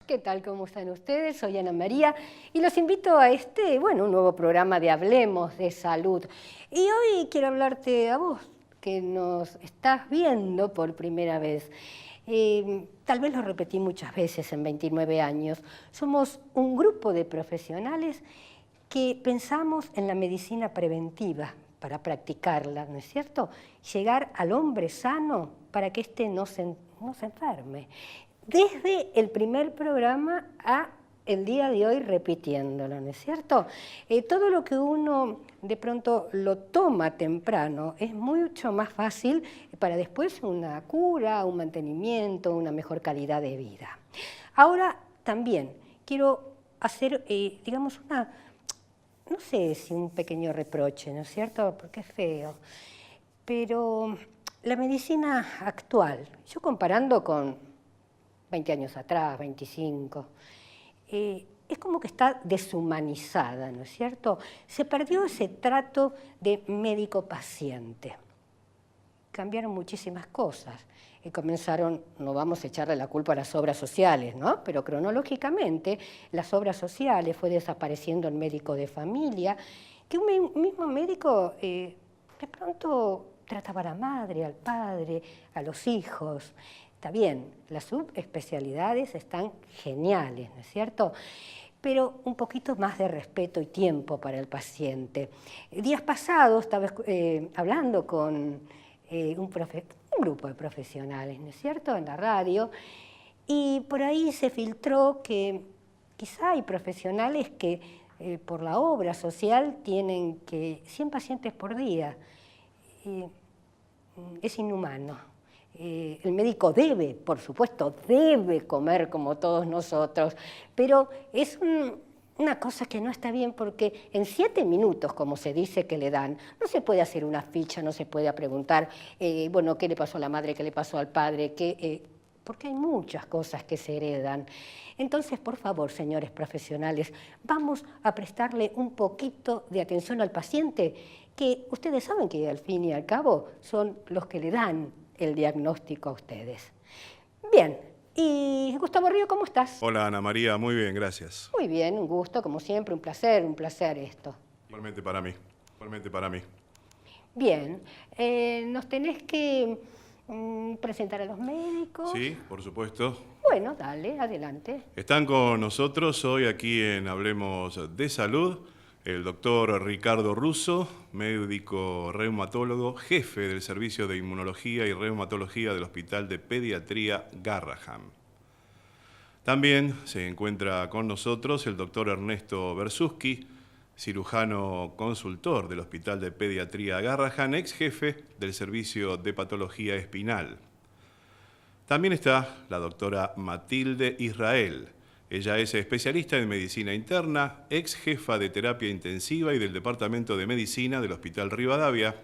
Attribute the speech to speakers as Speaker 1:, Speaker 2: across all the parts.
Speaker 1: ¿Qué tal? ¿Cómo están ustedes? Soy Ana María y los invito a un nuevo programa de Hablemos de Salud. Y hoy quiero hablarte a vos, que nos estás viendo por primera vez. Tal vez lo repetí muchas veces en 29 años. Somos un grupo de profesionales que pensamos en la medicina preventiva para practicarla, ¿no es cierto? Llegar al hombre sano para que éste no se enferme. Desde el primer programa a el día de hoy repitiéndolo, ¿no es cierto? Todo lo que uno de pronto lo toma temprano es mucho más fácil para después una cura, un mantenimiento, una mejor calidad de vida. Ahora también quiero hacer, no sé si un pequeño reproche, ¿no es cierto? Porque es feo, pero la medicina actual, yo comparando con 20 años atrás, 25, es como que está deshumanizada, ¿no es cierto? Se perdió ese trato de médico-paciente. Cambiaron muchísimas cosas. Comenzaron, no vamos a echarle la culpa a las obras sociales, ¿no? Pero cronológicamente las obras sociales fue desapareciendo el médico de familia, que un mismo médico de pronto trataba a la madre, al padre, a los hijos. Está bien, las subespecialidades están geniales, ¿no es cierto? Pero un poquito más de respeto y tiempo para el paciente. Días pasados estaba hablando con un grupo de profesionales, ¿no es cierto?, en la radio, y por ahí se filtró que quizá hay profesionales que por la obra social tienen que 100 pacientes por día. Es inhumano. El médico debe, por supuesto, debe comer como todos nosotros, pero es una cosa que no está bien porque en 7 minutos, como se dice que le dan, no se puede hacer una ficha, no se puede preguntar, qué le pasó a la madre, qué le pasó al padre, porque hay muchas cosas que se heredan. Entonces, por favor, señores profesionales, vamos a prestarle un poquito de atención al paciente, que ustedes saben que al fin y al cabo son los que le dan el diagnóstico a ustedes. Bien, y Gustavo Río, ¿cómo estás?
Speaker 2: Hola Ana María, muy bien, gracias.
Speaker 1: Muy bien, un gusto, como siempre, un placer esto.
Speaker 2: Igualmente para mí, igualmente para mí.
Speaker 1: Bien, nos tenés que presentar a los médicos.
Speaker 2: Sí, por supuesto.
Speaker 1: Bueno, dale, adelante.
Speaker 2: Están con nosotros hoy aquí en Hablemos de Salud el doctor Ricardo Russo, médico reumatólogo, jefe del Servicio de Inmunología y Reumatología del Hospital de Pediatría Garrahan. También se encuentra con nosotros el doctor Ernesto Bersuski, cirujano consultor del Hospital de Pediatría Garrahan, ex jefe del Servicio de Patología Espinal. También está la doctora Matilde Israel. Ella es especialista en medicina interna, ex jefa de terapia intensiva y del Departamento de Medicina del Hospital Rivadavia.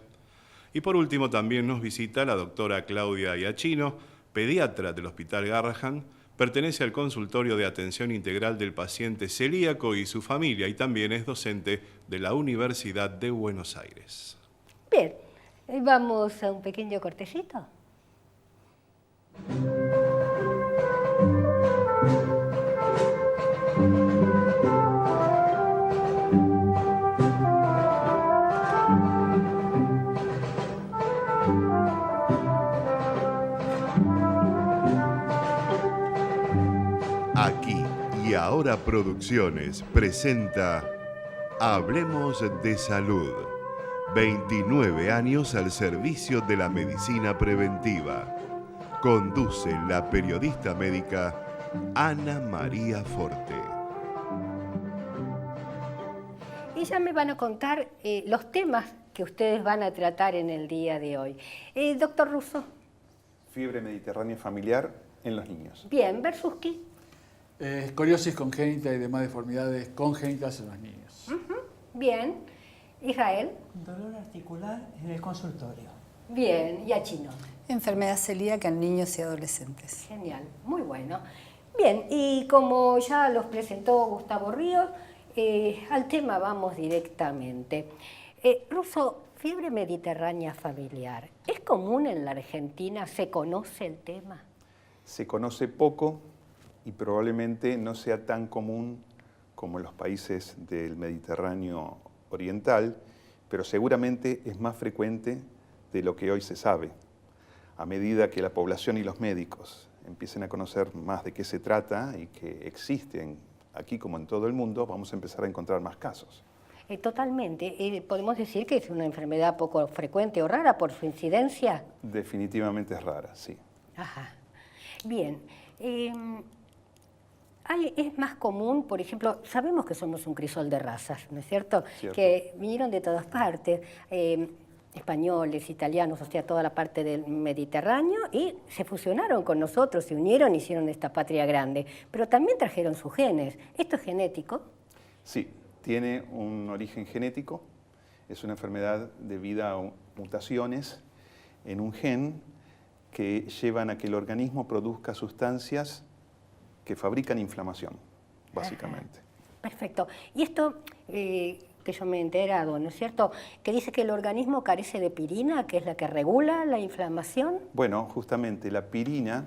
Speaker 2: Y por último también nos visita la doctora Claudia Iachino, pediatra del Hospital Garrahan, pertenece al consultorio de atención integral del paciente celíaco y su familia y también es docente de la Universidad de Buenos Aires.
Speaker 1: Bien, vamos a un pequeño cortecito.
Speaker 3: Aquí y Ahora Producciones presenta Hablemos de Salud. 29 años al servicio de la medicina preventiva. Conduce la periodista médica Ana María Forte.
Speaker 1: Y ya me van a contar los temas que ustedes van a tratar en el día de hoy. Doctor Russo.
Speaker 4: Fiebre mediterránea familiar en los niños.
Speaker 1: Bien, Bersuski.
Speaker 5: Escoliosis congénita y demás deformidades congénitas en los niños.
Speaker 1: Bien. Israel.
Speaker 6: Dolor articular en el consultorio.
Speaker 1: Bien. Iachino.
Speaker 7: Enfermedad celíaca en niños y adolescentes.
Speaker 1: Genial, muy bueno. Bien, y como ya los presentó Gustavo Ríos, al tema vamos directamente. Russo, fiebre mediterránea familiar, ¿es común en la Argentina? ¿Se conoce el tema?
Speaker 4: Se conoce poco y probablemente no sea tan común como en los países del Mediterráneo oriental, pero seguramente es más frecuente de lo que hoy se sabe. A medida que la población y los médicos empiecen a conocer más de qué se trata y que existen aquí como en todo el mundo, vamos a empezar a encontrar más casos.
Speaker 1: Totalmente. ¿Podemos decir que es una enfermedad poco frecuente o rara por su incidencia?
Speaker 4: Definitivamente es rara, sí.
Speaker 1: Ajá. Bien. Es más común, por ejemplo, sabemos que somos un crisol de razas, ¿no es cierto?
Speaker 4: Cierto.
Speaker 1: Que vinieron de todas partes, españoles, italianos, o sea, toda la parte del Mediterráneo, y se fusionaron con nosotros, se unieron, hicieron esta patria grande, pero también trajeron sus genes. ¿Esto es genético?
Speaker 4: Sí, tiene un origen genético, es una enfermedad debida a mutaciones en un gen que llevan a que el organismo produzca sustancias que fabrican inflamación, básicamente.
Speaker 1: Ajá. Perfecto. Y esto que yo me he enterado, ¿no es cierto?, que dice que el organismo carece de pirina, que es la que regula la inflamación.
Speaker 4: Bueno, justamente la pirina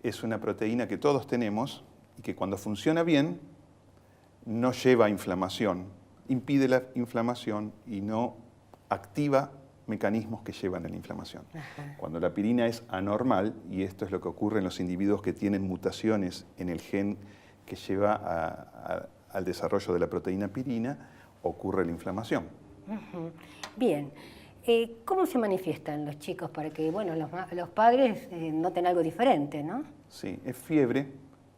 Speaker 4: es una proteína que todos tenemos y que cuando funciona bien no lleva a inflamación, impide la inflamación y no activa mecanismos que llevan a la inflamación.
Speaker 1: Ajá.
Speaker 4: Cuando la pirina es anormal, y esto es lo que ocurre en los individuos que tienen mutaciones en el gen que lleva al desarrollo de la proteína pirina, ocurre la inflamación.
Speaker 1: Ujú. Bien. ¿Cómo se manifiestan los chicos para que, bueno, los padres noten algo diferente, ¿no?
Speaker 4: Sí, es fiebre,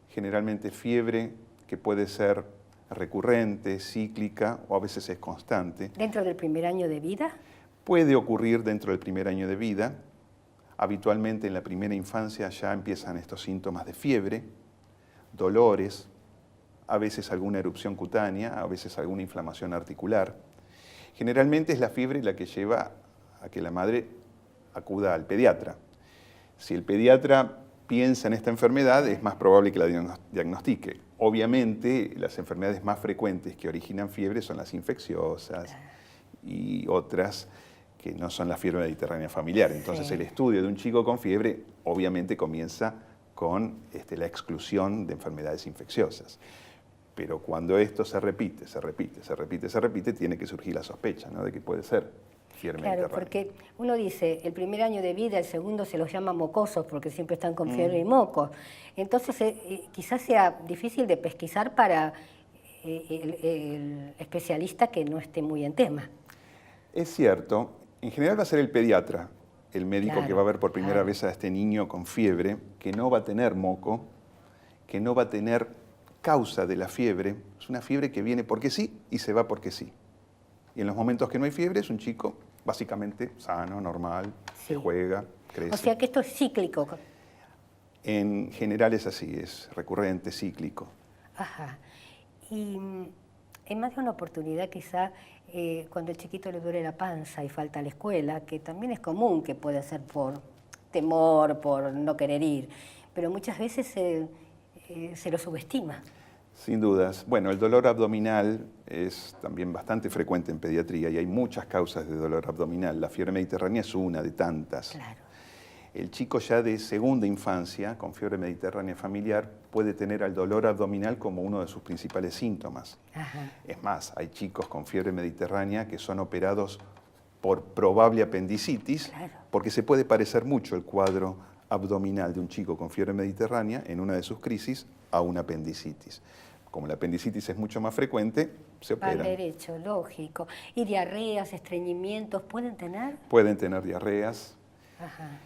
Speaker 4: generalmente fiebre que puede ser recurrente, cíclica o a veces es constante.
Speaker 1: ¿Dentro del primer año de vida?
Speaker 4: Puede ocurrir dentro del primer año de vida. Habitualmente en la primera infancia ya empiezan estos síntomas de fiebre, dolores, a veces alguna erupción cutánea, a veces alguna inflamación articular. Generalmente es la fiebre la que lleva a que la madre acuda al pediatra. Si el pediatra piensa en esta enfermedad, es más probable que la diagnostique. Obviamente, las enfermedades más frecuentes que originan fiebre son las infecciosas y otras que no son la fiebre mediterránea familiar. Entonces,
Speaker 1: Sí.
Speaker 4: el estudio de un chico con fiebre obviamente comienza con la exclusión de enfermedades infecciosas. Pero cuando esto se repite, tiene que surgir la sospecha, ¿no?, de que puede ser fiebre
Speaker 1: Claro,
Speaker 4: mediterránea.
Speaker 1: porque uno dice, el primer año de vida, el segundo se los llama mocosos porque siempre están con fiebre y mocos. Entonces, quizás sea difícil de pesquisar para el especialista que no esté muy en tema.
Speaker 4: Es cierto, en general va a ser el pediatra, el médico
Speaker 1: Claro,
Speaker 4: que va a ver por primera
Speaker 1: claro.
Speaker 4: vez a este niño con fiebre, que no va a tener moco, que no va a tener causa de la fiebre. Es una fiebre que viene porque sí y se va porque sí. Y en los momentos que no hay fiebre es un chico básicamente sano, normal,
Speaker 1: Sí.
Speaker 4: que juega, crece.
Speaker 1: O sea que esto es cíclico.
Speaker 4: En general es así, es recurrente, cíclico.
Speaker 1: Ajá. Y en más de una oportunidad quizá cuando el chiquito le duele la panza y falta a la escuela, que también es común que puede ser por temor, por no querer ir, pero muchas veces se lo subestima.
Speaker 4: Sin dudas. Bueno, el dolor abdominal es también bastante frecuente en pediatría y hay muchas causas de dolor abdominal. La fiebre mediterránea es una de tantas.
Speaker 1: Claro.
Speaker 4: El chico ya de segunda infancia, con fiebre mediterránea familiar, puede tener al dolor abdominal como uno de sus principales síntomas.
Speaker 1: Ajá.
Speaker 4: Es más, hay chicos con fiebre mediterránea que son operados por probable apendicitis,
Speaker 1: Claro.
Speaker 4: porque se puede parecer mucho el cuadro abdominal de un chico con fiebre mediterránea en una de sus crisis a una apendicitis. Como la apendicitis es mucho más frecuente, se
Speaker 1: Van
Speaker 4: operan.
Speaker 1: derecho, lógico. ¿Y diarreas, estreñimientos pueden tener?
Speaker 4: Pueden tener diarreas.
Speaker 1: Ajá.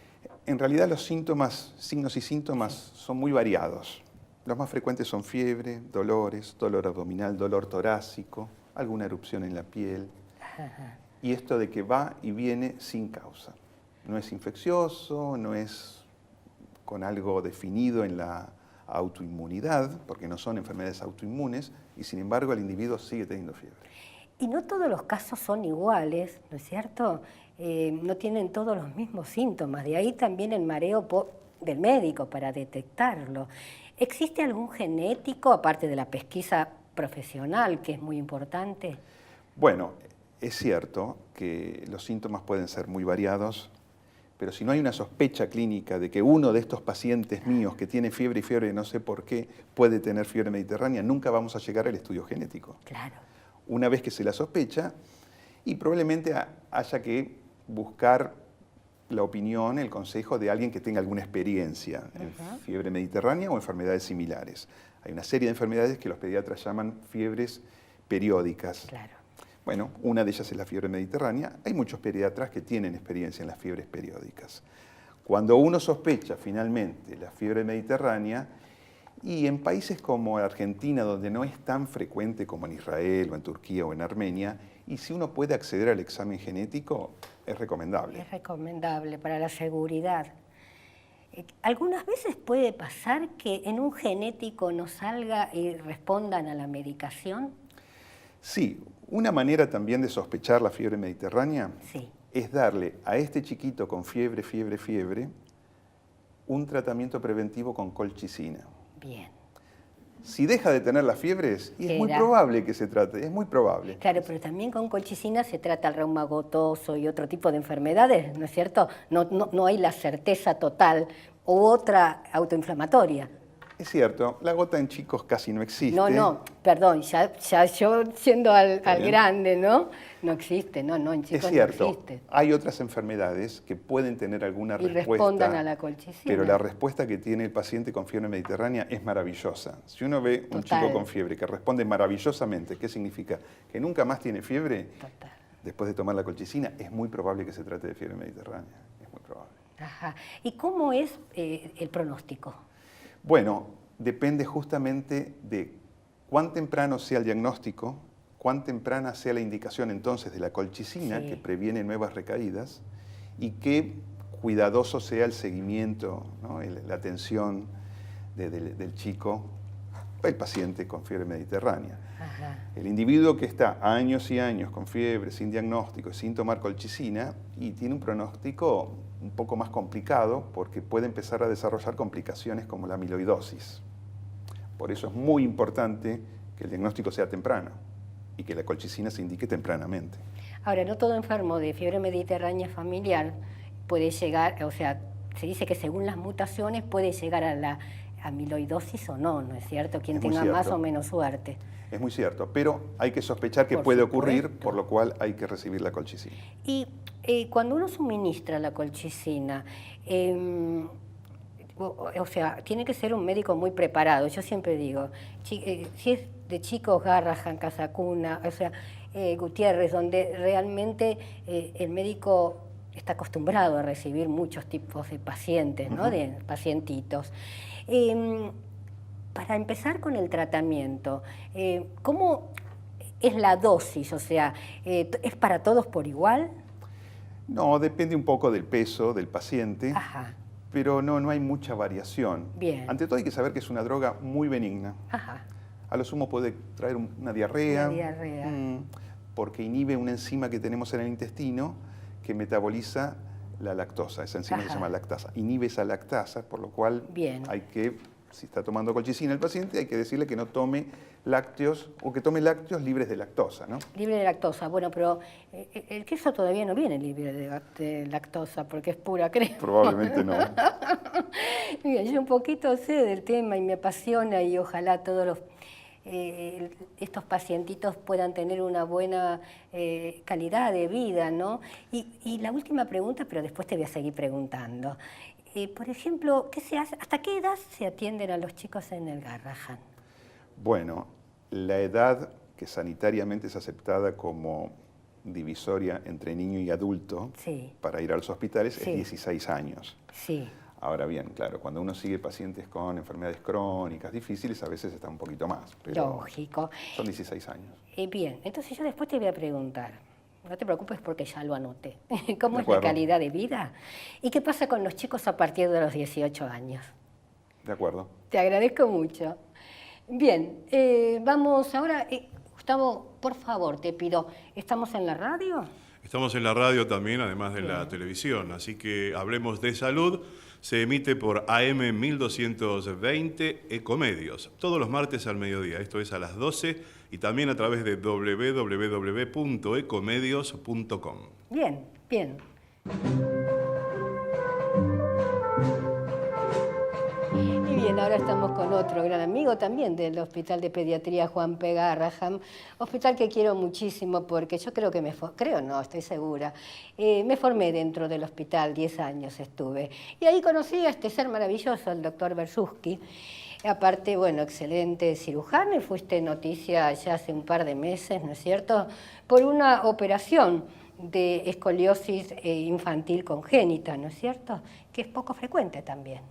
Speaker 4: En realidad los síntomas, signos y síntomas son muy variados. Los más frecuentes son fiebre, dolores, dolor abdominal, dolor torácico, alguna erupción en la piel.
Speaker 1: Ajá.
Speaker 4: Y esto de que va y viene sin causa. No es infeccioso, no es con algo definido en la autoinmunidad, porque no son enfermedades autoinmunes, y sin embargo el individuo sigue teniendo fiebre.
Speaker 1: Y no todos los casos son iguales, ¿no es cierto? No tienen todos los mismos síntomas, de ahí también el mareo del médico para detectarlo. ¿Existe algún genético, aparte de la pesquisa profesional, que es muy importante?
Speaker 4: Bueno, es cierto que los síntomas pueden ser muy variados, Pero si no hay una sospecha clínica de que uno de estos pacientes míos que tiene fiebre y fiebre no sé por qué puede tener fiebre mediterránea, nunca vamos a llegar al estudio genético.
Speaker 1: Claro.
Speaker 4: Una vez que se la sospecha, y probablemente haya que buscar la opinión, el consejo de alguien que tenga alguna experiencia en fiebre mediterránea o enfermedades similares. Hay una serie de enfermedades que los pediatras llaman fiebres periódicas.
Speaker 1: Claro.
Speaker 4: Bueno, una de ellas es la fiebre mediterránea. Hay muchos pediatras que tienen experiencia en las fiebres periódicas. Cuando uno sospecha finalmente la fiebre mediterránea, y en países como Argentina, donde no es tan frecuente como en Israel o en Turquía o en Armenia, y si uno puede acceder al examen genético, es recomendable.
Speaker 1: Es recomendable para la seguridad. Algunas veces puede pasar que en un genético no salga y respondan a la medicación.
Speaker 4: Sí, una manera también de sospechar la fiebre mediterránea
Speaker 1: Sí.
Speaker 4: es darle a este chiquito con fiebre, un tratamiento preventivo con colchicina.
Speaker 1: Bien.
Speaker 4: Si deja de tener las fiebres, y es muy
Speaker 1: Queda.
Speaker 4: probable que se trate, es muy probable.
Speaker 1: Claro, pero también con colchicina se trata el reuma gotoso y otro tipo de enfermedades, ¿no es cierto? No hay la certeza total u otra autoinflamatoria.
Speaker 4: Es cierto, la gota en chicos casi no existe.
Speaker 1: No, perdón, ya yo siendo al
Speaker 4: bien.
Speaker 1: grande, ¿no? No existe, no, en chicos
Speaker 4: Es cierto,
Speaker 1: no existe.
Speaker 4: hay otras enfermedades que pueden tener alguna
Speaker 1: Y
Speaker 4: respuesta.
Speaker 1: respondan a la colchicina.
Speaker 4: Pero la respuesta que tiene el paciente con fiebre mediterránea es maravillosa. Si uno ve un
Speaker 1: Total.
Speaker 4: chico con fiebre que responde maravillosamente, ¿qué significa? Que nunca más tiene fiebre,
Speaker 1: Total.
Speaker 4: después de tomar la colchicina, es muy probable que se trate de fiebre mediterránea. Es muy probable.
Speaker 1: Ajá. ¿Y cómo es el pronóstico?
Speaker 4: Bueno, depende justamente de cuán temprano sea el diagnóstico, cuán temprana sea la indicación entonces de la colchicina,
Speaker 1: Sí.
Speaker 4: que previene nuevas recaídas, y qué cuidadoso sea el seguimiento, ¿no? La atención del chico, el paciente con fiebre mediterránea.
Speaker 1: Ajá.
Speaker 4: El individuo que está años y años con fiebre, sin diagnóstico, sin tomar colchicina, y tiene un pronóstico un poco más complicado porque puede empezar a desarrollar complicaciones como la amiloidosis. Por eso es muy importante que el diagnóstico sea temprano y que la colchicina se indique tempranamente.
Speaker 1: Ahora, no todo enfermo de fiebre mediterránea familiar puede llegar, o sea, se dice que según las mutaciones puede llegar a la amiloidosis o no, ¿no es cierto? Quien
Speaker 4: Es muy
Speaker 1: tenga más
Speaker 4: cierto.
Speaker 1: o menos suerte.
Speaker 4: Es muy cierto, pero hay que sospechar que
Speaker 1: Por
Speaker 4: puede ocurrir,
Speaker 1: supuesto.
Speaker 4: por lo cual hay que recibir la colchicina.
Speaker 1: Y cuando uno suministra la colchicina, o sea, tiene que ser un médico muy preparado. Yo siempre digo, si es de chicos, Garrahan, Casacuna, o sea, Gutiérrez, donde realmente el médico está acostumbrado a recibir muchos tipos de pacientes, ¿no? De pacientitos. Para empezar con el tratamiento, ¿cómo es la dosis? O sea, ¿es para todos por igual?
Speaker 4: No, depende un poco del peso del paciente,
Speaker 1: Ajá,
Speaker 4: pero no hay mucha variación.
Speaker 1: Bien.
Speaker 4: Ante todo hay que saber que es una droga muy benigna.
Speaker 1: ajá.
Speaker 4: A lo sumo puede traer una diarrea,
Speaker 1: Una diarrea.
Speaker 4: Porque inhibe una enzima que tenemos en el intestino que metaboliza la lactosa. Esa enzima se
Speaker 1: Ajá.
Speaker 4: llama lactasa. Inhibe esa lactasa, por lo cual
Speaker 1: Bien.
Speaker 4: hay que, si está tomando colchicina el paciente, hay que decirle que no tome lácteos o que tome lácteos libres de lactosa, ¿no?
Speaker 1: Libre de lactosa. Bueno, pero el queso todavía no viene libre de lactosa porque es pura crema.
Speaker 4: Probablemente no.
Speaker 1: Mira, yo un poquito sé del tema y me apasiona y ojalá todos estos pacientitos puedan tener una buena calidad de vida, ¿no? Y la última pregunta, pero después te voy a seguir preguntando. Por ejemplo, ¿qué se hace? ¿Hasta qué edad se atienden a los chicos en el Garrahan?
Speaker 4: Bueno, la edad que sanitariamente es aceptada como divisoria entre niño y adulto
Speaker 1: Sí.
Speaker 4: para ir a los hospitales
Speaker 1: Sí.
Speaker 4: es 16 años.
Speaker 1: Sí.
Speaker 4: Ahora bien, claro, cuando uno sigue pacientes con enfermedades crónicas difíciles, a veces está un poquito más, pero
Speaker 1: Lógico.
Speaker 4: son 16 años.
Speaker 1: Bien, entonces yo después te voy a preguntar, no te preocupes porque ya lo anoté, ¿cómo
Speaker 4: De
Speaker 1: es la
Speaker 4: acuerdo.
Speaker 1: calidad de vida? ¿Y qué pasa con los chicos a partir de los 18 años?
Speaker 4: ¿De acuerdo?
Speaker 1: Te agradezco mucho. Bien, vamos ahora, Gustavo, por favor, te pido, ¿estamos en la radio?
Speaker 2: Estamos en la radio también, además de la televisión, así que Hablemos de Salud. Se emite por AM 1220 Ecomedios, todos los martes al mediodía, esto es a las 12, y también a través de www.ecomedios.com.
Speaker 1: Bien, bien. Bien, ahora estamos con otro gran amigo también del Hospital de Pediatría, Juan P. Garrahan, hospital que quiero muchísimo porque yo creo que estoy segura, me formé dentro del hospital, 10 años estuve, y ahí conocí a este ser maravilloso, el doctor Bersuski. Aparte, bueno, excelente cirujano, y fuiste noticia ya hace un par de meses, ¿no es cierto?, por una operación de escoliosis infantil congénita, ¿no es cierto?, que es poco frecuente también.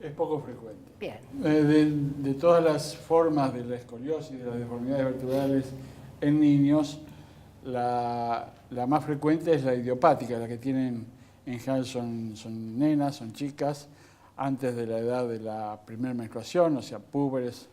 Speaker 5: Es poco frecuente.
Speaker 1: Bien.
Speaker 5: De todas las formas de la escoliosis, de las deformidades vertebrales en niños, la más frecuente es la idiopática, la que tienen en general son nenas, son chicas, antes de la edad de la primera menstruación, o sea, púberes,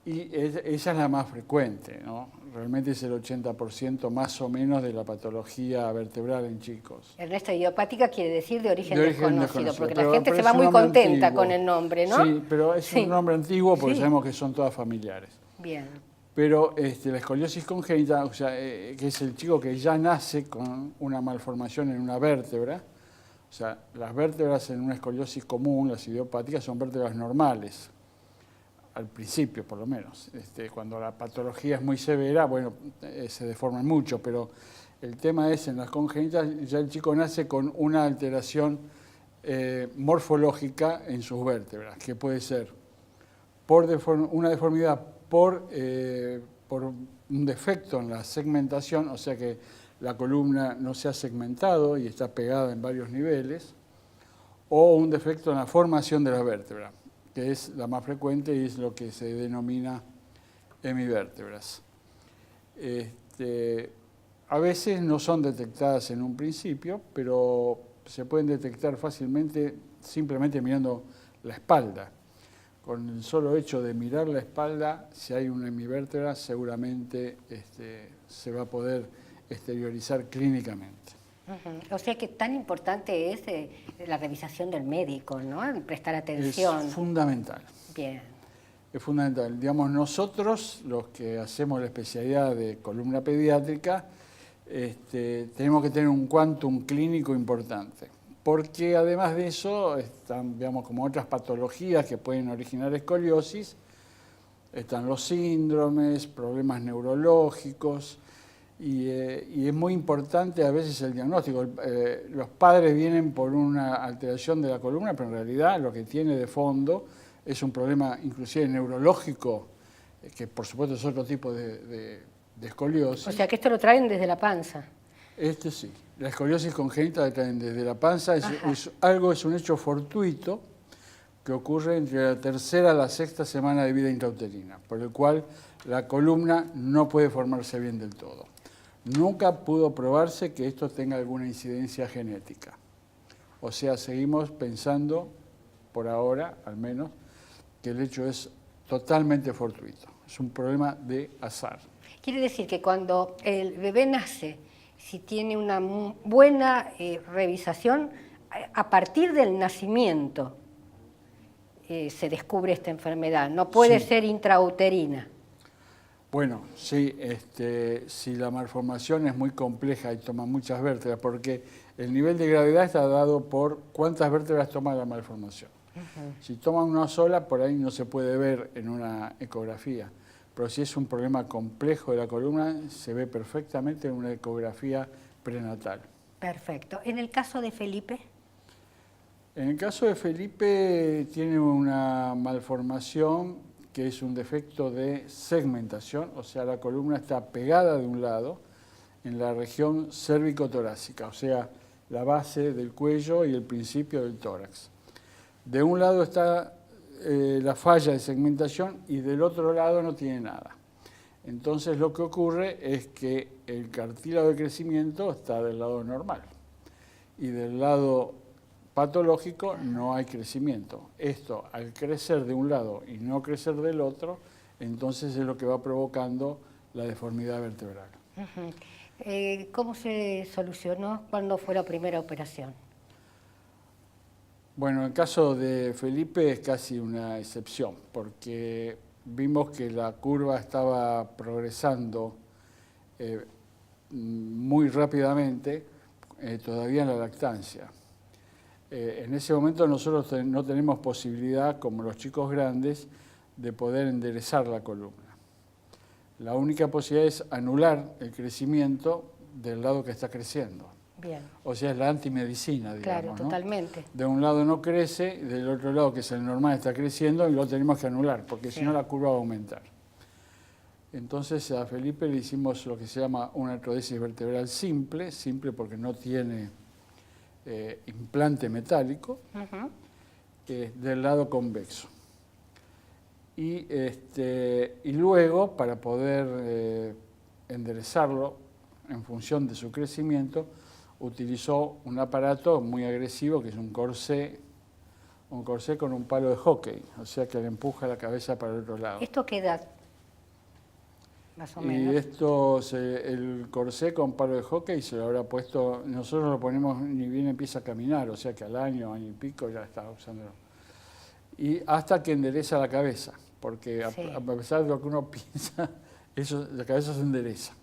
Speaker 5: y esa es la más frecuente, ¿no? Realmente es el 80% más o menos de la patología vertebral en chicos.
Speaker 1: Ernesto, idiopática quiere decir de origen
Speaker 5: desconocido,
Speaker 1: desconocido, porque
Speaker 5: pero
Speaker 1: la gente se
Speaker 5: es
Speaker 1: va
Speaker 5: un
Speaker 1: muy
Speaker 5: nombre
Speaker 1: contenta
Speaker 5: antiguo.
Speaker 1: con el nombre, ¿no?
Speaker 5: Sí, pero es un nombre antiguo porque sabemos que son todas familiares.
Speaker 1: Bien.
Speaker 5: Pero la escoliosis congénita, o sea, que es el chico que ya nace con una malformación en una vértebra, o sea, las vértebras en una escoliosis común, las idiopáticas, son vértebras normales, al principio por lo menos. Cuando la patología es muy severa, bueno, se deforman mucho, pero el tema es, en las congénitas, ya el chico nace con una alteración morfológica en sus vértebras, que puede ser por una deformidad por un defecto en la segmentación, o sea que la columna no se ha segmentado y está pegada en varios niveles, o un defecto en la formación de la vértebra, que es la más frecuente y es lo que se denomina hemivértebras. A veces no son detectadas en un principio, pero se pueden detectar fácilmente simplemente mirando la espalda. Con el solo hecho de mirar la espalda, si hay una hemivértebra, seguramente se va a poder exteriorizar clínicamente.
Speaker 1: O sea que tan importante es la revisación del médico, ¿no? Prestar atención.
Speaker 5: Es fundamental.
Speaker 1: Bien.
Speaker 5: Es fundamental. Digamos, nosotros, los que hacemos la especialidad de columna pediátrica, tenemos que tener un quantum clínico importante. Porque además de eso, están, digamos, como otras patologías que pueden originar escoliosis, están los síndromes, problemas neurológicos, y es muy importante a veces el diagnóstico. Los padres vienen por una alteración de la columna, pero en realidad lo que tiene de fondo es un problema inclusive neurológico, que por supuesto es otro tipo de escoliosis.
Speaker 1: O sea que esto lo traen desde la panza.
Speaker 5: Sí. La escoliosis congénita la traen desde la panza, es un hecho fortuito que ocurre entre la tercera a la sexta semana de vida intrauterina, por el cual la columna no puede formarse bien del todo. Nunca pudo probarse que esto tenga alguna incidencia genética. O sea, seguimos pensando, por ahora al menos, que el hecho es totalmente fortuito. Es un problema de azar.
Speaker 1: Quiere decir que cuando el bebé nace, si tiene una buena revisación, a partir del nacimiento se descubre esta enfermedad. No puede ser intrauterina.
Speaker 5: Bueno, sí, si la malformación es muy compleja y toma muchas vértebras, porque el nivel de gravedad está dado por cuántas vértebras toma la malformación. Si toma una sola, por ahí no se puede ver en una ecografía, pero si es un problema complejo de la columna, se ve perfectamente en una ecografía prenatal.
Speaker 1: Perfecto. ¿En el caso de Felipe?
Speaker 5: En el caso de Felipe tiene una malformación que es un defecto de segmentación, o sea, la columna está pegada de un lado en la región cérvico-torácica, o sea, la base del cuello y el principio del tórax. De un lado está la falla de segmentación y del otro lado no tiene nada. Entonces lo que ocurre es que el cartílago de crecimiento está del lado normal y del lado patológico no hay crecimiento. Esto, al crecer de un lado y no crecer del otro, entonces es lo que va provocando la deformidad vertebral.
Speaker 1: ¿Cómo se solucionó? ¿Cuándo fue la primera operación?
Speaker 5: Bueno, el caso de Felipe es casi una excepción, porque vimos que la curva estaba progresando muy rápidamente, todavía en la lactancia. En ese momento nosotros no tenemos posibilidad, como los chicos grandes, de poder enderezar la columna. La única posibilidad es anular el crecimiento del lado que está creciendo.
Speaker 1: Bien.
Speaker 5: O sea, es la antimedicina, digamos.
Speaker 1: Claro,
Speaker 5: ¿no?
Speaker 1: totalmente.
Speaker 5: De un lado no crece, del otro lado, que es el normal, está creciendo y lo tenemos que anular, porque si no la curva va a aumentar. Entonces a Felipe le hicimos lo que se llama una artrodesis vertebral simple, simple porque no tiene implante metálico, del lado convexo. Y luego, para poder enderezarlo en función de su crecimiento, utilizó un aparato muy agresivo que es un corsé con un palo de hockey, o sea que le empuja la cabeza para el otro lado.
Speaker 1: ¿Esto qué edad? Más o
Speaker 5: Y
Speaker 1: menos.
Speaker 5: el corsé con palo de hockey se lo habrá puesto, nosotros lo ponemos ni bien empieza a caminar, o sea que al año y pico ya está usándolo. Y hasta que endereza la cabeza, porque a pesar de lo que uno piensa, la cabeza se endereza.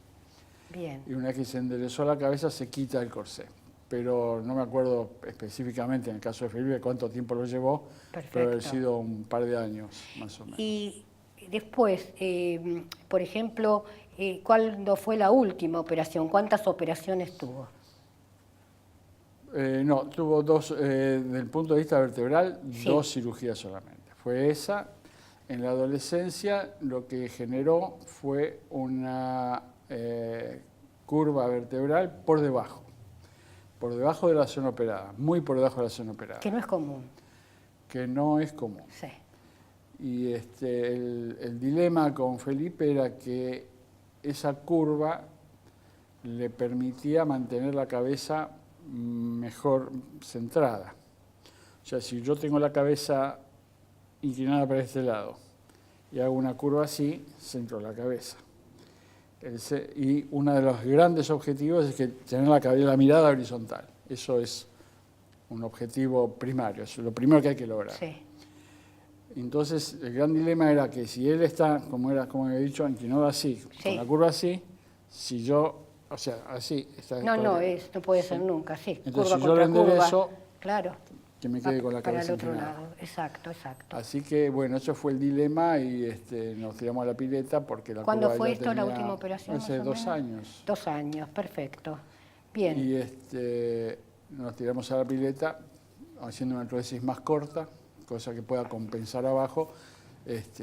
Speaker 1: Bien.
Speaker 5: Y una vez que se enderezó la cabeza se quita el corsé. Pero no me acuerdo específicamente en el caso de Felipe cuánto tiempo lo llevó, pero haber sido un par de años más o menos.
Speaker 1: Y después, por ejemplo, ¿cuándo fue la última operación? ¿Cuántas operaciones tuvo?
Speaker 5: No, tuvo dos, desde el punto de vista vertebral, dos cirugías solamente. Fue esa. En la adolescencia lo que generó fue una curva vertebral por debajo de la zona operada, muy por debajo de la zona operada.
Speaker 1: Que no es común.
Speaker 5: Que no es común.
Speaker 1: Sí.
Speaker 5: Y el dilema con Felipe era que esa curva le permitía mantener la cabeza mejor centrada. O sea, si yo tengo la cabeza inclinada para este lado y hago una curva así, centro la cabeza. Y uno de los grandes objetivos es que tener la mirada horizontal. Eso es un objetivo primario, es lo primero que hay que lograr.
Speaker 1: Sí.
Speaker 5: Entonces, el gran dilema era que si él está, como he dicho, inclinado así, con la curva así, si yo, o sea, así...
Speaker 1: No puede ser nunca, sí.
Speaker 5: Entonces,
Speaker 1: curva
Speaker 5: si yo lo enderezo,
Speaker 1: claro,
Speaker 5: que me quede con la cabeza
Speaker 1: para el otro
Speaker 5: inclinada.
Speaker 1: lado, exacto, exacto.
Speaker 5: Así que, bueno, eso fue el dilema y nos tiramos a la pileta porque la
Speaker 1: ¿Cuándo
Speaker 5: curva
Speaker 1: fue
Speaker 5: ya
Speaker 1: esto, la
Speaker 5: tenía,
Speaker 1: última operación?
Speaker 5: Hace
Speaker 1: más o
Speaker 5: 2
Speaker 1: menos?
Speaker 5: años.
Speaker 1: 2 años, perfecto. Bien.
Speaker 5: Y nos tiramos a la pileta haciendo una artrodesis más corta, cosa que pueda compensar abajo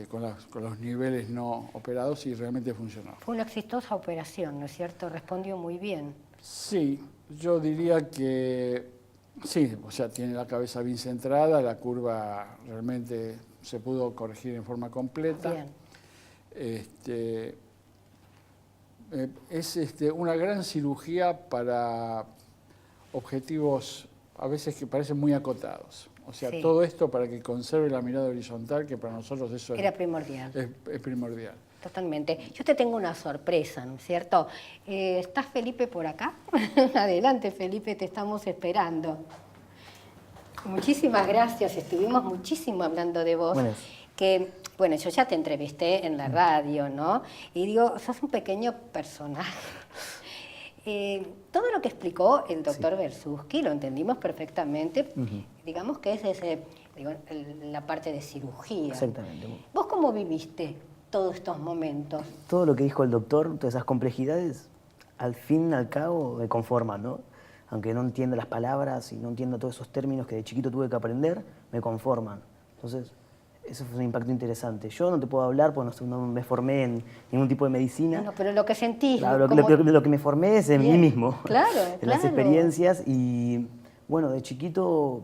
Speaker 5: con los niveles no operados y realmente funcionó.
Speaker 1: Fue una exitosa operación, ¿no es cierto? Respondió muy bien.
Speaker 5: Sí, yo diría que sí, o sea, tiene la cabeza bien centrada, la curva realmente se pudo corregir en forma completa.
Speaker 1: Bien.
Speaker 5: Es una gran cirugía para objetivos a veces que parecen muy acotados. O sea, todo esto para que conserve la mirada horizontal, que para nosotros eso
Speaker 1: era primordial.
Speaker 5: Es primordial.
Speaker 1: Totalmente. Yo te tengo una sorpresa, ¿no es cierto? ¿Estás Felipe por acá? Adelante, Felipe, te estamos esperando. Muchísimas gracias, estuvimos muchísimo hablando de vos. Bueno, yo ya te entrevisté en la radio, ¿no? Y digo, sos un pequeño personaje. Todo lo que explicó el doctor Bersuski lo entendimos perfectamente. Digamos que es la parte de cirugía.
Speaker 8: Exactamente.
Speaker 1: ¿Vos cómo viviste todos estos momentos?
Speaker 8: Todo lo que dijo el doctor, todas esas complejidades, al fin y al cabo me conforman, ¿no? Aunque no entienda las palabras y no entienda todos esos términos que de chiquito tuve que aprender, me conforman. Entonces, eso fue un impacto interesante. Yo no te puedo hablar porque no me formé en ningún tipo de medicina.
Speaker 1: No, pero lo que sentís...
Speaker 8: Claro, lo que me formé es en mí mismo.
Speaker 1: Claro,
Speaker 8: en las experiencias. Y bueno, de chiquito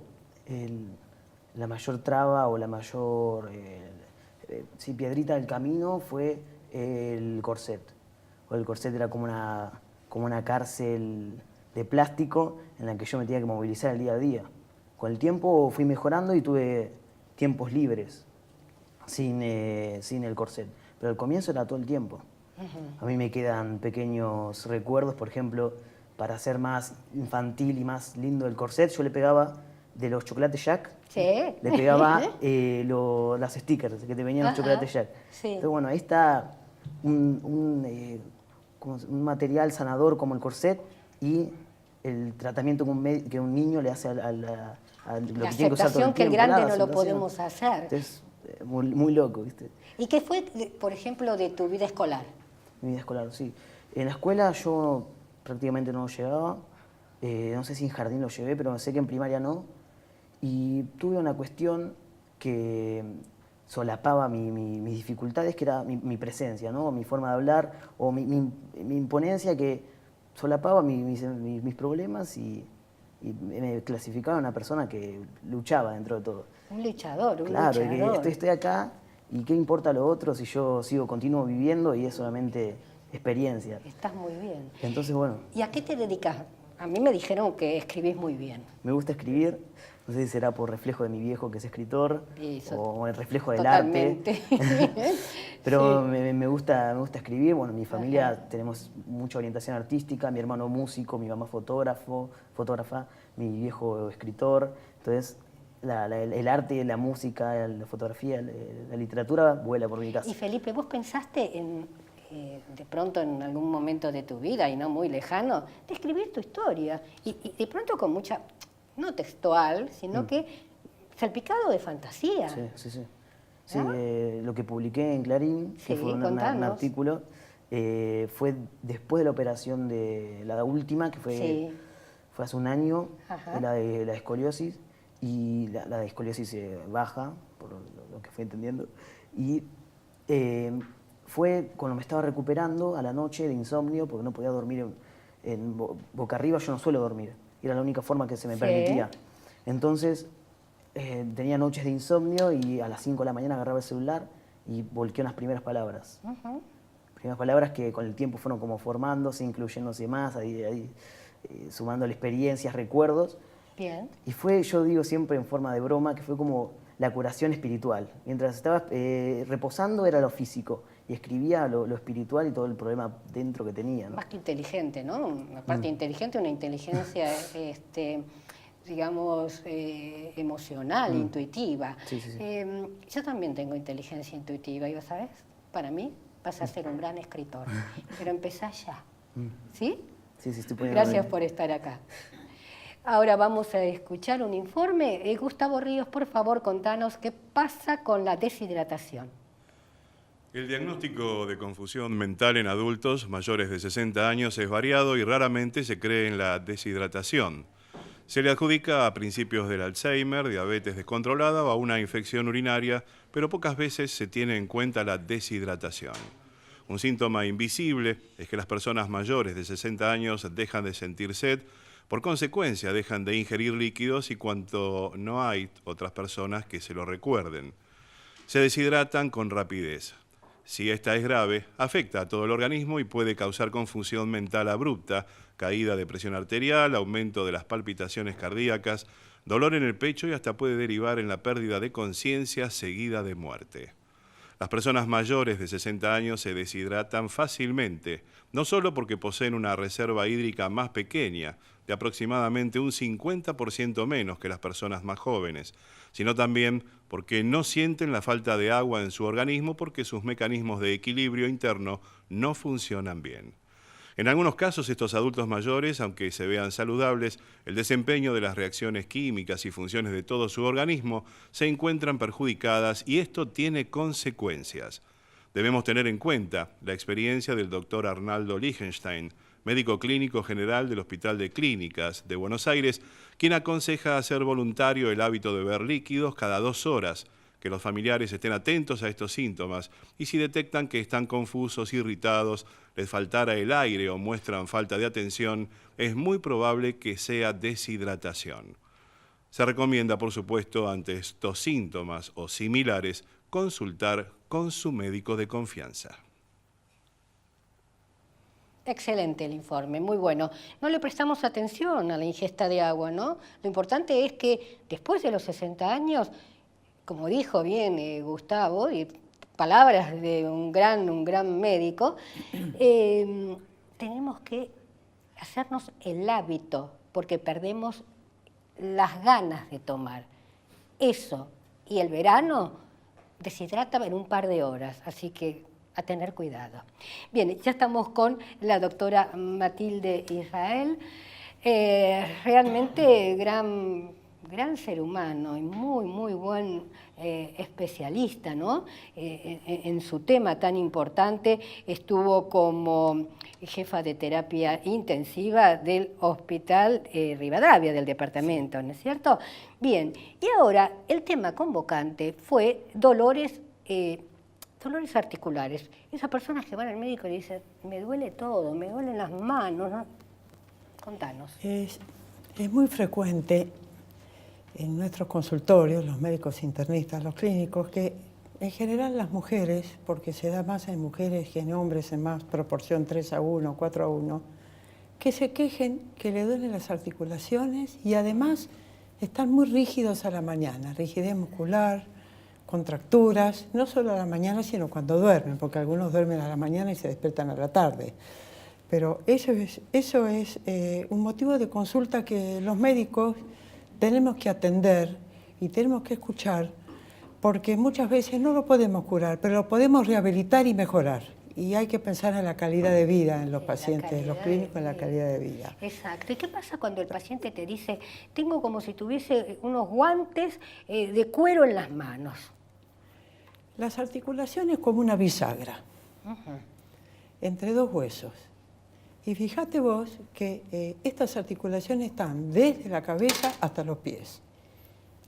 Speaker 8: la mayor traba o la mayor piedrita del camino fue el corset. O el corset era como una cárcel de plástico en la que yo me tenía que movilizar el día a día. Con el tiempo fui mejorando y tuve tiempos libres sin el corset, pero al comienzo era todo el tiempo. A mí me quedan pequeños recuerdos, por ejemplo, para hacer más infantil y más lindo el corset, yo le pegaba de los chocolates Jack, le pegaba las stickers que te venían los chocolates Jack. Entonces, bueno, ahí está un material sanador como el corset y el tratamiento que un niño le hace a lo
Speaker 1: La
Speaker 8: que tiene que usar todo
Speaker 1: aceptación
Speaker 8: el
Speaker 1: que el
Speaker 8: tiempo,
Speaker 1: grande
Speaker 8: la
Speaker 1: no lo
Speaker 8: aceptación.
Speaker 1: podemos hacer.
Speaker 8: Entonces, muy, muy loco, ¿viste?
Speaker 1: ¿Y qué fue, por ejemplo, de tu vida escolar?
Speaker 8: Mi vida escolar, sí. En la escuela yo prácticamente no llegaba. No sé si en jardín lo llevé, pero sé que en primaria no. Y tuve una cuestión que solapaba mis dificultades, que era mi presencia, ¿no? Mi forma de hablar o mi imponencia, que solapaba mis problemas y me clasificaba una persona que luchaba dentro de todo.
Speaker 1: Un luchador, un
Speaker 8: Claro, y
Speaker 1: luchador.
Speaker 8: que estoy acá y qué importa lo otro si yo continuo viviendo y es solamente experiencia.
Speaker 1: Estás muy bien.
Speaker 8: Entonces, bueno,
Speaker 1: ¿Y a qué te dedicas? A mí me dijeron que escribís muy bien.
Speaker 8: me gusta escribir, no sé si será por reflejo de mi viejo que es escritor
Speaker 1: Eso,
Speaker 8: o el reflejo del
Speaker 1: totalmente.
Speaker 8: arte. Pero
Speaker 1: Sí.
Speaker 8: me gusta escribir. Bueno, en mi familia
Speaker 1: Ajá.
Speaker 8: tenemos mucha orientación artística, mi hermano músico, mi mamá fotógrafa, mi viejo escritor. Entonces, el arte, la música, la fotografía, la literatura vuela por mi casa.
Speaker 1: Y Felipe, ¿vos pensaste de pronto en algún momento de tu vida, y no muy lejano, de escribir tu historia? Y de pronto con mucha, no textual, sino que salpicado de fantasía.
Speaker 8: Sí, sí, sí. Sí,
Speaker 1: ¿Ah?
Speaker 8: lo que publiqué en Clarín, que
Speaker 1: Sí,
Speaker 8: fue un
Speaker 1: contanos.
Speaker 8: artículo, fue después de la operación de la última, que
Speaker 1: Sí.
Speaker 8: fue hace un año,
Speaker 1: Ajá.
Speaker 8: la de la escoliosis, y la de escoliosis baja, por lo que fui entendiendo. Y fue cuando me estaba recuperando a la noche de insomnio, porque no podía dormir boca arriba, yo no suelo dormir, era la única forma que se me
Speaker 1: Sí.
Speaker 8: permitía. Entonces, tenía noches de insomnio y a las 5 de la mañana agarraba el celular y volqué unas primeras palabras.
Speaker 1: Ujú.
Speaker 8: Primeras palabras que con el tiempo fueron como formándose, incluyéndose más, sumándole experiencias, recuerdos.
Speaker 1: Bien.
Speaker 8: Y fue, yo digo siempre en forma de broma, que fue como la curación espiritual. Mientras estaba reposando era lo físico y escribía lo espiritual y todo el problema dentro que tenía, ¿no?
Speaker 1: Más que inteligente, ¿no? Una parte inteligente, una inteligencia, digamos, emocional, intuitiva.
Speaker 8: Sí, sí, sí.
Speaker 1: Yo también tengo inteligencia intuitiva, y ¿sabes? Para mí vas a ser un gran escritor, pero empezá ya, ¿sí?
Speaker 8: Sí, sí, estoy poniendo
Speaker 1: Gracias por estar acá. Ahora vamos a escuchar un informe. Gustavo Ríos, por favor, contanos qué pasa con la deshidratación.
Speaker 2: El diagnóstico de confusión mental en adultos mayores de 60 años es variado y raramente se cree en la deshidratación. Se le adjudica a principios del Alzheimer, diabetes descontrolada o a una infección urinaria, pero pocas veces se tiene en cuenta la deshidratación. Un síntoma invisible es que las personas mayores de 60 años dejan de sentir sed, por consecuencia dejan de ingerir líquidos y cuanto no hay otras personas que se lo recuerden. Se deshidratan con rapidez. Si esta es grave, afecta a todo el organismo y puede causar confusión mental abrupta, caída de presión arterial, aumento de las palpitaciones cardíacas, dolor en el pecho y hasta puede derivar en la pérdida de conciencia seguida de muerte. Las personas mayores de 60 años se deshidratan fácilmente, no solo porque poseen una reserva hídrica más pequeña, de aproximadamente un 50% menos que las personas más jóvenes, sino también porque no sienten la falta de agua en su organismo porque sus mecanismos de equilibrio interno no funcionan bien. En algunos casos, estos adultos mayores, aunque se vean saludables, el desempeño de las reacciones químicas y funciones de todo su organismo se encuentran perjudicadas y esto tiene consecuencias. Debemos tener en cuenta la experiencia del doctor Arnaldo Lichtenstein, médico clínico general del Hospital de Clínicas de Buenos Aires, quien aconseja hacer voluntario el hábito de beber líquidos cada 2 horas, que los familiares estén atentos a estos síntomas y si detectan que están confusos, irritados, les faltara el aire o muestran falta de atención, es muy probable que sea deshidratación. Se recomienda, por supuesto, ante estos síntomas o similares, consultar con su médico de confianza.
Speaker 1: Excelente el informe, muy bueno. No le prestamos atención a la ingesta de agua, ¿no? Lo importante es que después de los 60 años, como dijo bien Gustavo, y palabras de un gran médico, tenemos que hacernos el hábito, porque perdemos las ganas de tomar. Eso y el verano deshidrata en un par de horas, así que a tener cuidado. Bien, ya estamos con la doctora Matilde Israel. Realmente gran gran ser humano y muy buen especialista, ¿no? En su tema tan importante, estuvo como jefa de terapia intensiva del Hospital Rivadavia, del departamento, ¿no es cierto? Bien, y ahora el tema convocante fue dolores articulares. Esas personas que van al médico y le dicen, me duele todo, me duelen las manos, ¿no? Contanos.
Speaker 6: Es muy frecuente en nuestros consultorios, los médicos internistas, los clínicos, que en general las mujeres, porque se da más en mujeres que en hombres en más proporción 3:1, 4:1, que se quejen que le duelen las articulaciones y además están muy rígidos a la mañana, rigidez muscular, contracturas, no solo a la mañana, sino cuando duermen, porque algunos duermen a la mañana y se despiertan a la tarde. Pero eso es un motivo de consulta que los médicos tenemos que atender y tenemos que escuchar, porque muchas veces no lo podemos curar, pero lo podemos rehabilitar y mejorar. Y hay que pensar en la calidad de vida en los pacientes, los clínicos, en la calidad de vida.
Speaker 1: Exacto. ¿Y qué pasa cuando el paciente te dice, tengo como si tuviese unos guantes de cuero en las manos?
Speaker 6: Las articulaciones como una bisagra entre dos huesos. Y fíjate vos que estas articulaciones están desde la cabeza hasta los pies.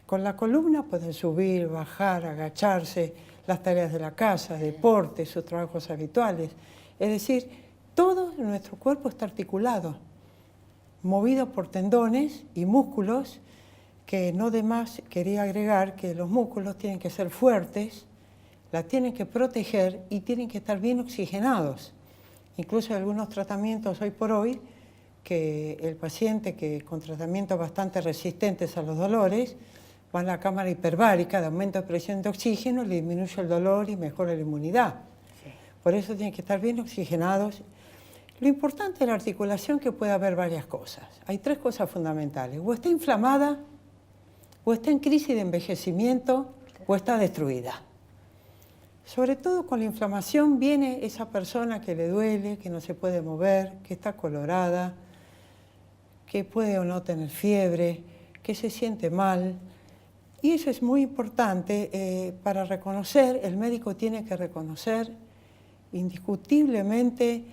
Speaker 6: Con la columna pueden subir, bajar, agacharse, las tareas de la casa, deporte, sus trabajos habituales. Es decir, todo nuestro cuerpo está articulado, movido por tendones y músculos, que no de más quería agregar que los músculos tienen que ser fuertes, la tienen que proteger y tienen que estar bien oxigenados. Incluso hay algunos tratamientos hoy por hoy que el paciente que con tratamientos bastante resistentes a los dolores va a la cámara hiperbárica de aumento de presión de oxígeno, le disminuye el dolor y mejora la inmunidad. Sí. Por eso tienen que estar bien oxigenados. Lo importante de la articulación es que puede haber varias cosas. Hay tres cosas fundamentales. O está inflamada, o está en crisis de envejecimiento, o está destruida. Sobre todo con la inflamación viene esa persona que le duele, que no se puede mover, que está colorada, que puede o no tener fiebre, que se siente mal. Y eso es muy importante para reconocer, el médico tiene que reconocer indiscutiblemente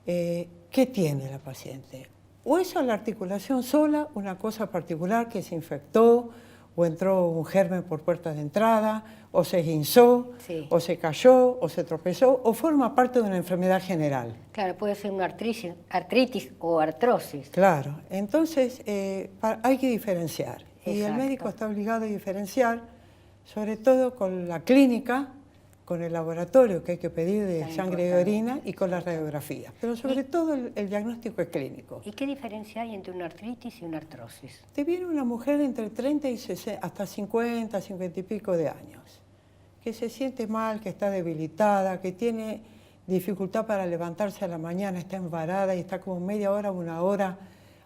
Speaker 6: qué tiene la paciente. O es la articulación sola, una cosa particular que se infectó, o entró un germen por puerta de entrada, o se esguinzó, sí, o se cayó, o se tropezó, o forma parte de una enfermedad general.
Speaker 1: Claro, puede ser una artritis o artrosis.
Speaker 6: Claro, entonces hay que diferenciar. Exacto. Y el médico está obligado a diferenciar, sobre todo con la clínica, con el laboratorio que hay que pedir de sangre y orina y con la radiografía. Pero sobre todo el diagnóstico es clínico.
Speaker 1: ¿Y qué diferencia hay entre una artritis y una artrosis?
Speaker 6: Te viene una mujer entre 30 y 60, hasta 50, 50 y pico de años, que se siente mal, que está debilitada, que tiene dificultad para levantarse a la mañana, está embarada y está como media hora, una hora,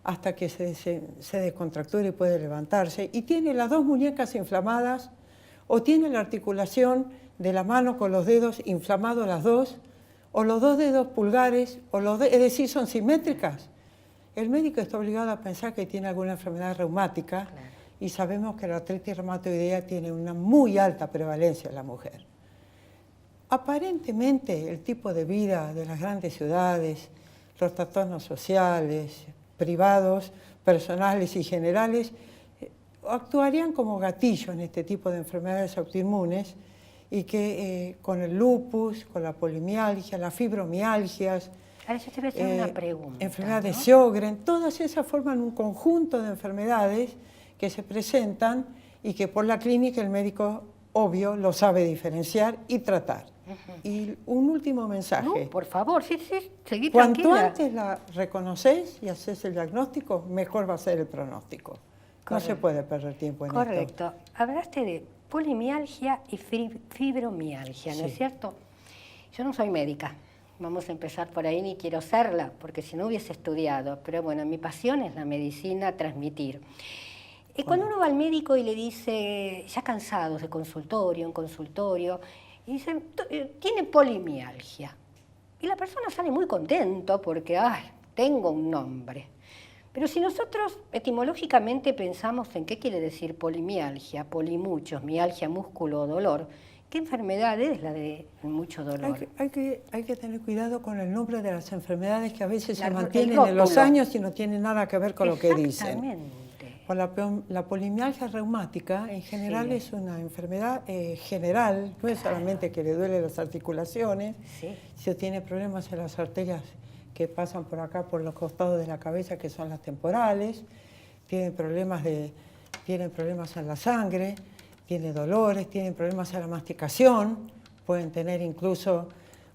Speaker 6: hasta que se descontractura y puede levantarse. Y tiene las dos muñecas inflamadas, o tiene la articulación de la mano con los dedos inflamados las dos, o los dos dedos pulgares, es decir, son simétricas. El médico está obligado a pensar que tiene alguna enfermedad reumática, claro, y sabemos que la artritis reumatoidea tiene una muy alta prevalencia en la mujer. Aparentemente, el tipo de vida de las grandes ciudades, los trastornos sociales, privados, personales y generales, actuarían como gatillo en este tipo de enfermedades autoinmunes, y que con el lupus, con la polimialgia, las fibromialgias,
Speaker 1: ahora yo te voy a hacer una pregunta,
Speaker 6: enfermedad de Sjögren, todas esas forman un conjunto de enfermedades que se presentan y que por la clínica el médico, obvio, lo sabe diferenciar y tratar. Y un último mensaje.
Speaker 1: No, por favor, sí, seguí
Speaker 6: Cuanto
Speaker 1: tranquila.
Speaker 6: antes la reconoces y haces el diagnóstico, mejor va a ser el pronóstico. Correcto. No se puede perder tiempo en esto.
Speaker 1: Correcto. Hablaste de polimialgia y fibromialgia, ¿no es cierto? Yo no soy médica, vamos a empezar por ahí, ni quiero serla, porque si no hubiese estudiado, pero bueno, mi pasión es la medicina, transmitir. Y cuando uno va al médico y le dice, ya cansados de consultorio, en consultorio, y dice, tiene polimialgia. Y la persona sale muy contento porque, ay, tengo un nombre. Pero si nosotros etimológicamente pensamos en qué quiere decir polimialgia, polimuchos, mialgia, músculo, dolor, ¿qué enfermedad es la de mucho dolor?
Speaker 6: Hay que tener cuidado con el nombre de las enfermedades que a veces se
Speaker 1: El
Speaker 6: mantienen en los
Speaker 1: rótulo.
Speaker 6: años y no tienen nada que ver con lo que dicen.
Speaker 1: Exactamente.
Speaker 6: Por la polimialgia reumática, en general, es una enfermedad general, no es solamente que le duele las articulaciones, si tiene problemas en las arterias que pasan por acá, por los costados de la cabeza, que son las temporales, tienen problemas en la sangre, tiene dolores, tienen problemas en la masticación, pueden tener incluso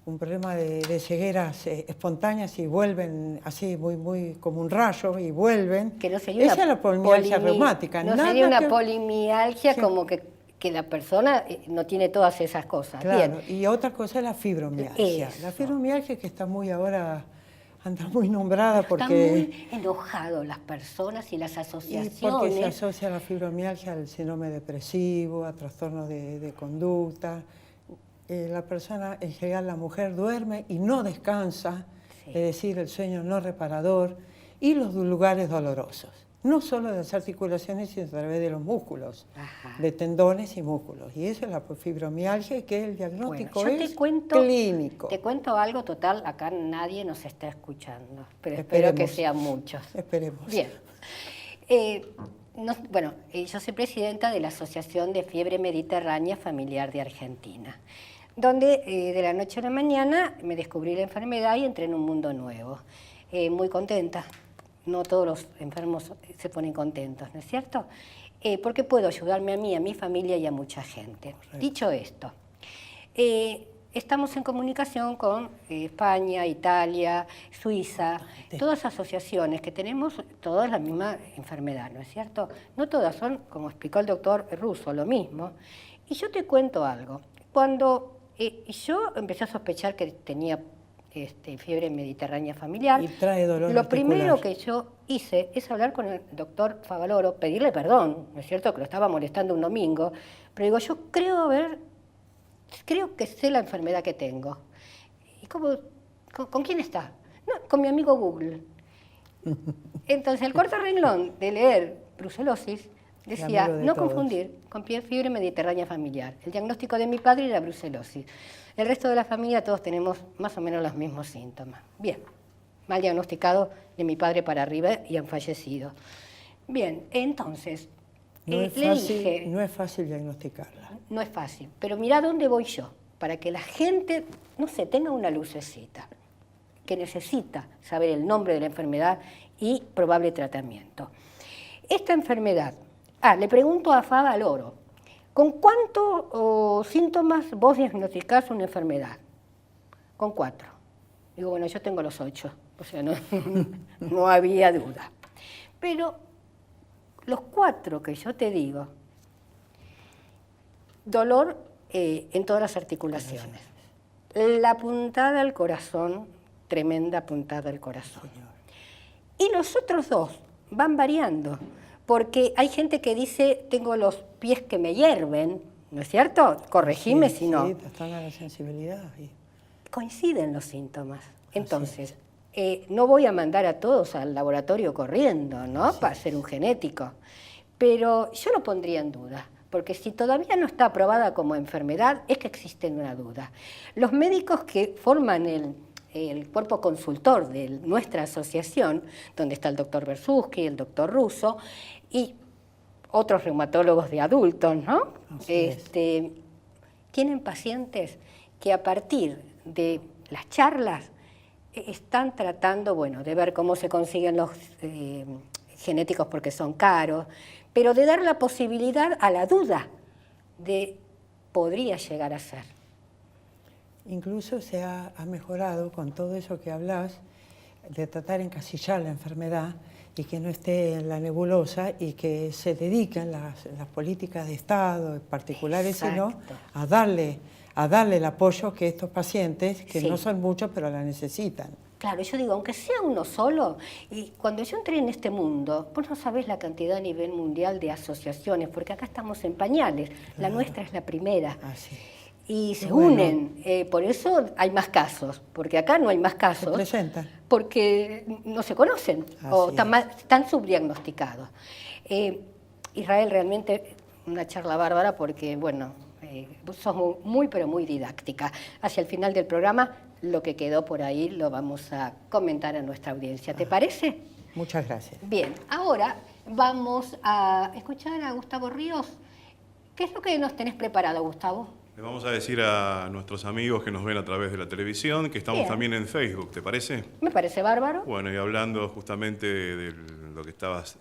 Speaker 6: un problema de cegueras espontáneas y vuelven así muy como un rayo y vuelven.
Speaker 1: Que no sería
Speaker 6: Esa es la polimialgia reumática.
Speaker 1: No sería una polimialgia como que la persona no tiene todas esas cosas.
Speaker 6: Claro,
Speaker 1: Bien.
Speaker 6: y otra cosa es la fibromialgia.
Speaker 1: Eso.
Speaker 6: La fibromialgia que está muy ahora, anda muy nombrada
Speaker 1: Están
Speaker 6: porque...
Speaker 1: muy enojados las personas y las
Speaker 6: Y
Speaker 1: asociaciones.
Speaker 6: porque se asocia la fibromialgia al síndrome depresivo, a trastornos de conducta. La persona, en general la mujer, duerme y no descansa, es decir, el sueño no reparador, y los lugares dolorosos. No solo de las articulaciones, sino a través de los músculos, de tendones y músculos. Y eso es la fibromialgia, que el diagnóstico
Speaker 1: Bueno, yo
Speaker 6: es
Speaker 1: te cuento,
Speaker 6: clínico.
Speaker 1: Te cuento algo total, acá nadie nos está escuchando, pero espero que sean muchos.
Speaker 6: Esperemos.
Speaker 1: Bien. Yo soy presidenta de la Asociación de Fiebre Mediterránea Familiar de Argentina, donde de la noche a la mañana me descubrí la enfermedad y entré en un mundo nuevo. Muy contenta. No todos los enfermos se ponen contentos, ¿no es cierto? Porque puedo ayudarme a mí, a mi familia y a mucha gente. Correcto. Dicho esto, estamos en comunicación con España, Italia, Suiza, todas asociaciones que tenemos todas la misma enfermedad, ¿no es cierto? No todas son, como explicó el doctor Russo, lo mismo. Y yo te cuento algo. Cuando yo empecé a sospechar que tenía fiebre mediterránea familiar,
Speaker 6: y trae dolor
Speaker 1: lo
Speaker 6: articular.
Speaker 1: primero que yo hice es hablar con el doctor Favaloro, pedirle perdón, ¿no es cierto?, que lo estaba molestando un domingo, pero digo, yo creo que sé la enfermedad que tengo. ¿Y con quién está? No, con mi amigo Google. Entonces, el cuarto renglón de leer brucelosis decía, no confundir con fiebre mediterránea familiar. El diagnóstico de mi padre era brucelosis. El resto de la familia todos tenemos más o menos los mismos síntomas. Bien, mal diagnosticado de mi padre para arriba y han fallecido. Bien, entonces,
Speaker 6: no es fácil diagnosticarla.
Speaker 1: No es fácil, pero mirá dónde voy yo, para que la gente, no sé, tenga una lucecita, que necesita saber el nombre de la enfermedad y probable tratamiento. Esta enfermedad, le pregunto a Favaloro, ¿con cuántos síntomas vos diagnosticás una enfermedad? Con 4. Digo, bueno, yo tengo los 8, o sea, no había duda. Pero los 4 que yo te digo, dolor en todas las articulaciones, la puntada al corazón, tremenda puntada al corazón. Y los otros 2 van variando, porque hay gente que dice, tengo los pies que me hierven, ¿no es cierto? Corregime si no.
Speaker 6: Sí, está la sensibilidad.
Speaker 1: Coinciden los síntomas. Entonces, no voy a mandar a todos al laboratorio corriendo, ¿no? Para hacer un genético. Pero yo lo pondría en duda, porque si todavía no está aprobada como enfermedad, es que existe una duda. Los médicos que forman el cuerpo consultor de nuestra asociación, donde está el doctor Bersuski, el doctor Russo y otros reumatólogos de adultos, ¿no? Tienen pacientes que a partir de las charlas están tratando, de ver cómo se consiguen los genéticos porque son caros, pero de dar la posibilidad a la duda de podría llegar a ser.
Speaker 6: Incluso se ha mejorado con todo eso que hablas, de tratar de encasillar la enfermedad y que no esté en la nebulosa y que se dediquen las políticas de Estado particulares, sino a darle el apoyo que estos pacientes, que no son muchos, pero la necesitan.
Speaker 1: Claro, yo digo, aunque sea uno solo, y cuando yo entré en este mundo, vos no sabés la cantidad a nivel mundial de asociaciones, porque acá estamos en pañales, la nuestra es la primera. y se
Speaker 6: Bueno.
Speaker 1: unen. Por eso hay más casos, porque acá no hay más
Speaker 6: Se
Speaker 1: casos,
Speaker 6: presentan.
Speaker 1: porque no se conocen o
Speaker 6: Así
Speaker 1: están subdiagnosticados. Israel, realmente una charla bárbara porque, bueno, vos sos muy, pero muy didáctica. Hacia el final del programa, lo que quedó por ahí lo vamos a comentar a nuestra audiencia. ¿Te parece?
Speaker 6: Muchas gracias.
Speaker 1: Bien, ahora vamos a escuchar a Gustavo Ríos. ¿Qué es lo que nos tenés preparado, Gustavo?
Speaker 2: Le vamos a decir a nuestros amigos que nos ven a través de la televisión que estamos
Speaker 1: Bien.
Speaker 2: también en Facebook, ¿te parece?
Speaker 1: Me parece bárbaro.
Speaker 2: Bueno, y hablando justamente de lo que estabas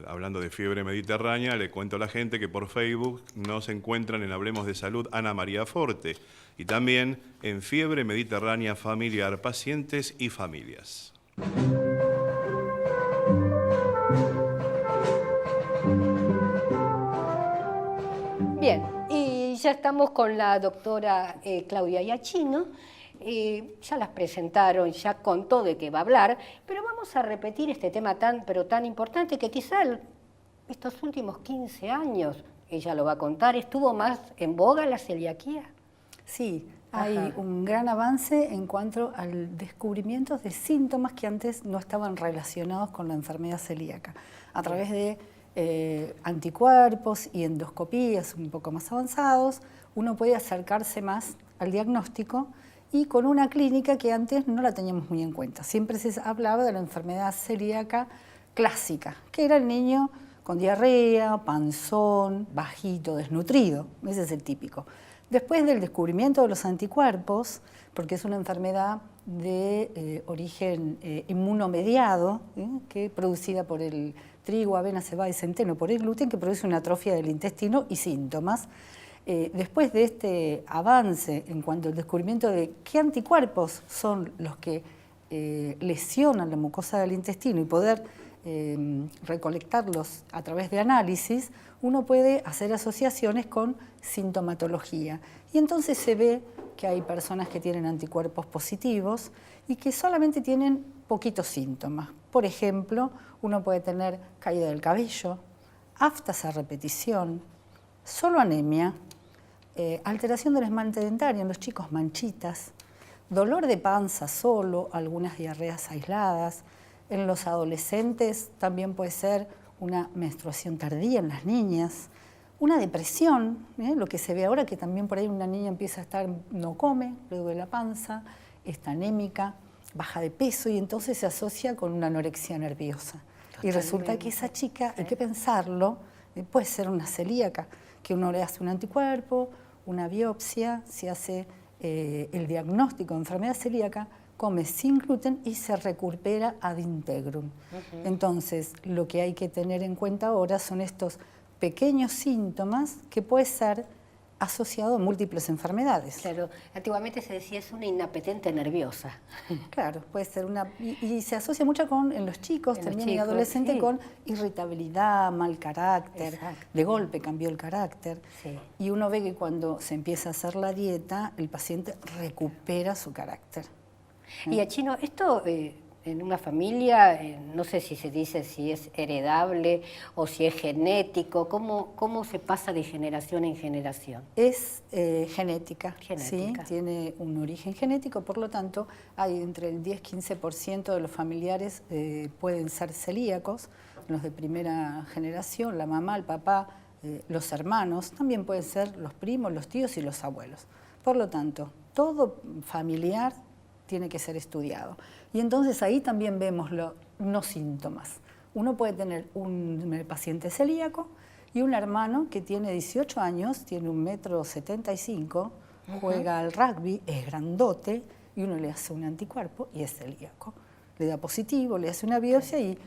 Speaker 2: hablando de fiebre mediterránea, le cuento a la gente que por Facebook nos encuentran en Hablemos de Salud Ana María Forte y también en Fiebre Mediterránea Familiar, Pacientes y Familias.
Speaker 1: Bien, y ya estamos con la doctora Claudia Iachino. Ya las presentaron, ya contó de qué va a hablar, pero vamos a repetir este tema tan importante que quizá estos últimos 15 años, ella lo va a contar, estuvo más en boga la celiaquía.
Speaker 7: Sí, hay
Speaker 1: Ajá.
Speaker 7: un gran avance en cuanto al descubrimiento de síntomas que antes no estaban relacionados con la enfermedad celíaca. A través de anticuerpos y endoscopías un poco más avanzados, uno puede acercarse más al diagnóstico y con una clínica que antes no la teníamos muy en cuenta. Siempre se hablaba de la enfermedad celíaca clásica, que era el niño con diarrea, panzón, bajito, desnutrido. Ese es el típico. Después del descubrimiento de los anticuerpos, porque es una enfermedad de origen inmunomediado, que producida por el trigo, avena, cebada y centeno, por el gluten, que produce una atrofia del intestino y síntomas. Después de este avance en cuanto al descubrimiento de qué anticuerpos son los que lesionan la mucosa del intestino y poder recolectarlos a través de análisis, uno puede hacer asociaciones con sintomatología. Y entonces se ve que hay personas que tienen anticuerpos positivos y que solamente tienen poquitos síntomas. Por ejemplo, uno puede tener caída del cabello, aftas a repetición, solo anemia, alteración del esmalte dentario en los chicos, manchitas, dolor de panza solo, algunas diarreas aisladas. En los adolescentes también puede ser una menstruación tardía en las niñas, una depresión, lo que se ve ahora que también por ahí una niña empieza a estar, no come, le duele la panza, está anémica, baja de peso y entonces se asocia con una anorexia nerviosa. Y resulta que esa chica, hay que pensarlo, puede ser una celíaca, que uno le hace un anticuerpo, una biopsia, se hace el diagnóstico de enfermedad celíaca, come sin gluten y se recupera ad integrum. Entonces, lo que hay que tener en cuenta ahora son estos pequeños síntomas que pueden ser asociados a múltiples enfermedades.
Speaker 1: Claro, antiguamente se decía es una inapetente nerviosa.
Speaker 7: Claro, puede ser una... Y se asocia mucho en los chicos,
Speaker 1: En los
Speaker 7: también y
Speaker 1: chicos,
Speaker 7: adolescentes,
Speaker 1: sí.
Speaker 7: con irritabilidad, mal carácter,
Speaker 1: Exacto.
Speaker 7: de golpe cambió el carácter.
Speaker 1: Sí.
Speaker 7: Y uno ve que cuando se empieza a hacer la dieta, el paciente recupera su carácter.
Speaker 1: Y a Chino, esto en una familia, no sé si se dice si es heredable o si es genético, ¿cómo se pasa de generación en generación?
Speaker 7: Es genética,
Speaker 1: Genética.
Speaker 7: ¿sí? Tiene un origen genético, por lo tanto, hay entre el 10-15% de los familiares pueden ser celíacos, los de primera generación, la mamá, el papá, los hermanos, también pueden ser los primos, los tíos y los abuelos. Por lo tanto, todo familiar tiene que ser estudiado. Y entonces ahí también vemos unos síntomas. Uno puede tener un paciente celíaco y un hermano que tiene 18 años, tiene 1,75 m, juega al rugby, es grandote, y uno le hace un anticuerpo y es celíaco. Le da positivo, le hace una biopsia y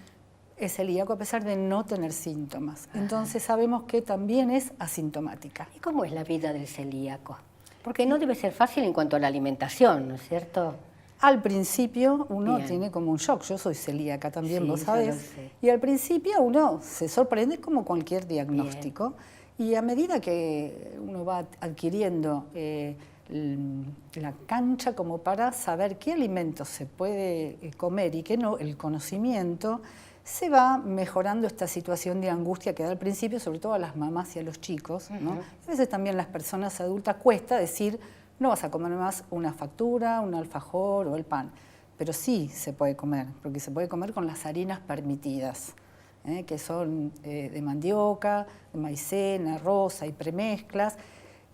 Speaker 7: es celíaco a pesar de no tener síntomas. Entonces sabemos que también es asintomática.
Speaker 1: ¿Y cómo es la vida del celíaco? Porque no debe ser fácil en cuanto a la alimentación, ¿no es cierto?
Speaker 7: Al principio uno
Speaker 1: Bien.
Speaker 7: tiene como un shock, yo soy celíaca también,
Speaker 1: Sí,
Speaker 7: vos
Speaker 1: yo
Speaker 7: sabés,
Speaker 1: lo sé.
Speaker 7: y al principio uno se sorprende como cualquier diagnóstico, y a medida que uno va adquiriendo la cancha como para saber qué alimentos se puede comer y qué no, el conocimiento, se va mejorando esta situación de angustia que da al principio, sobre todo a las mamás y a los chicos, ¿no? A veces también las personas adultas cuesta decir, no vas a comer más una factura, un alfajor o el pan, pero sí se puede comer, porque se puede comer con las harinas permitidas, que son de mandioca, de maicena, arroz, hay premezclas,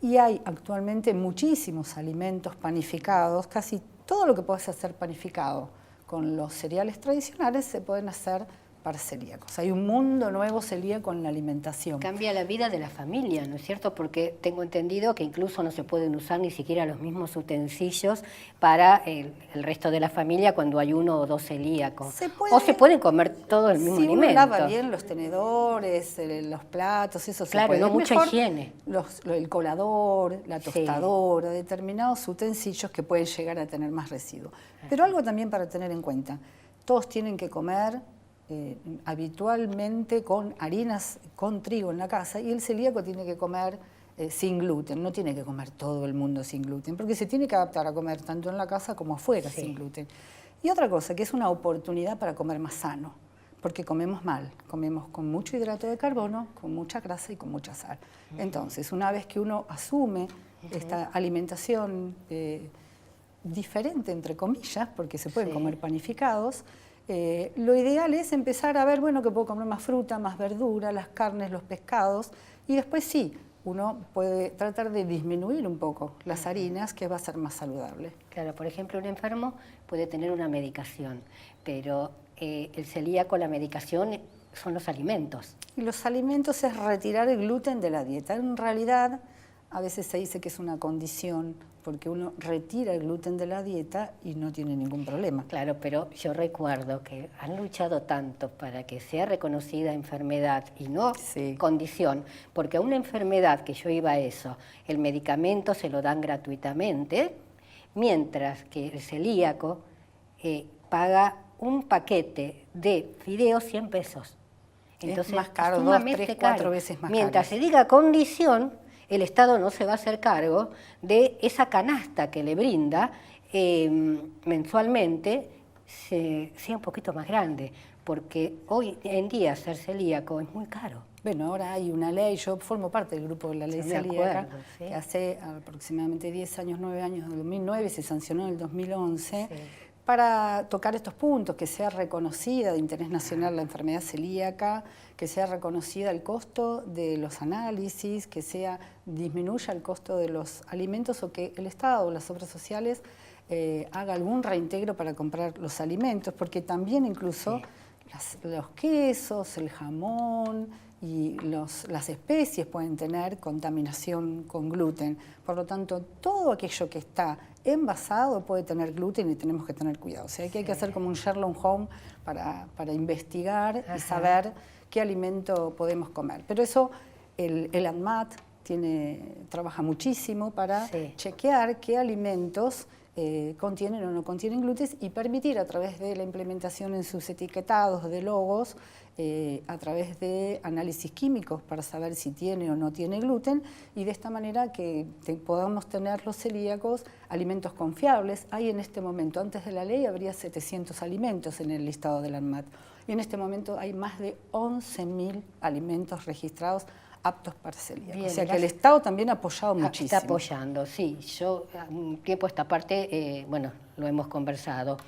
Speaker 7: y hay actualmente muchísimos alimentos panificados, casi todo lo que puedes hacer panificado con los cereales tradicionales se pueden hacer para celíacos. Hay un mundo nuevo celíaco en la alimentación.
Speaker 1: Cambia la vida de la familia, ¿no es cierto? Porque tengo entendido que incluso no se pueden usar ni siquiera los mismos utensilios para el resto de la familia cuando hay uno o dos celíacos. O se pueden comer todo el mismo alimento.
Speaker 7: Si uno lava bien los tenedores, los platos, eso
Speaker 1: claro,
Speaker 7: se puede.
Speaker 1: No mucha
Speaker 7: mejor
Speaker 1: higiene.
Speaker 7: El colador, la tostadora, determinados utensilios que pueden llegar a tener más residuos. Pero algo también para tener en cuenta, todos tienen que comer habitualmente con harinas, con trigo en la casa, y el celíaco tiene que comer sin gluten, no tiene que comer todo el mundo sin gluten, porque se tiene que adaptar a comer tanto en la casa como afuera sin gluten. Y otra cosa, que es una oportunidad para comer más sano, porque comemos mal, comemos con mucho hidrato de carbono, con mucha grasa y con mucha sal. Entonces, una vez que uno asume esta alimentación diferente, entre comillas, porque se pueden comer panificados, lo ideal es empezar a ver, bueno, que puedo comer más fruta, más verdura, las carnes, los pescados, y después sí, uno puede tratar de disminuir un poco las harinas, que va a ser más saludable.
Speaker 1: Claro, por ejemplo, un enfermo puede tener una medicación, pero el celíaco, la medicación son los alimentos.
Speaker 7: Y los alimentos es retirar el gluten de la dieta. En realidad, a veces se dice que es una condición, porque uno retira el gluten de la dieta y no tiene ningún problema.
Speaker 1: Claro, pero yo recuerdo que han luchado tanto para que sea reconocida enfermedad y no condición, porque a una enfermedad, que yo iba a eso, el medicamento se lo dan gratuitamente, mientras que el celíaco paga un paquete de fideos 100 pesos. Entonces,
Speaker 7: es más caro,
Speaker 1: sumamente
Speaker 7: 2, 3, 4 veces más
Speaker 1: mientras
Speaker 7: caro.
Speaker 1: Se diga condición, el Estado no se va a hacer cargo de esa canasta que le brinda mensualmente, sea un poquito más grande, porque hoy en día ser celíaco es muy caro.
Speaker 7: Bueno, ahora hay una ley, yo formo parte del grupo de la ley celíaca, que hace aproximadamente 10 años, 9 años, en 2009, se sancionó en el 2011, para tocar estos puntos, que sea reconocida de interés nacional la enfermedad celíaca, que sea reconocida el costo de los análisis, que disminuya el costo de los alimentos, o que el Estado o las obras sociales haga algún reintegro para comprar los alimentos, porque también incluso los quesos, el jamón y las especies pueden tener contaminación con gluten. Por lo tanto, todo aquello que está envasado puede tener gluten y tenemos que tener cuidado. O sea, que hay que hacer como un Sherlock Holmes para investigar y saber qué alimento podemos comer. Pero eso, el ANMAT trabaja muchísimo para chequear qué alimentos contienen o no contienen gluten y permitir, a través de la implementación en sus etiquetados de logos, a través de análisis químicos para saber si tiene o no tiene gluten, y de esta manera que podamos tener los celíacos alimentos confiables. Hay en este momento, antes de la ley, habría 700 alimentos en el listado del ANMAT, y en este momento hay más de 11.000 alimentos registrados aptos para celíacos.
Speaker 1: Bien,
Speaker 7: o sea que el Estado también ha apoyado muchísimo.
Speaker 1: Está apoyando, sí. Yo, un tiempo esta parte, bueno, lo hemos conversado.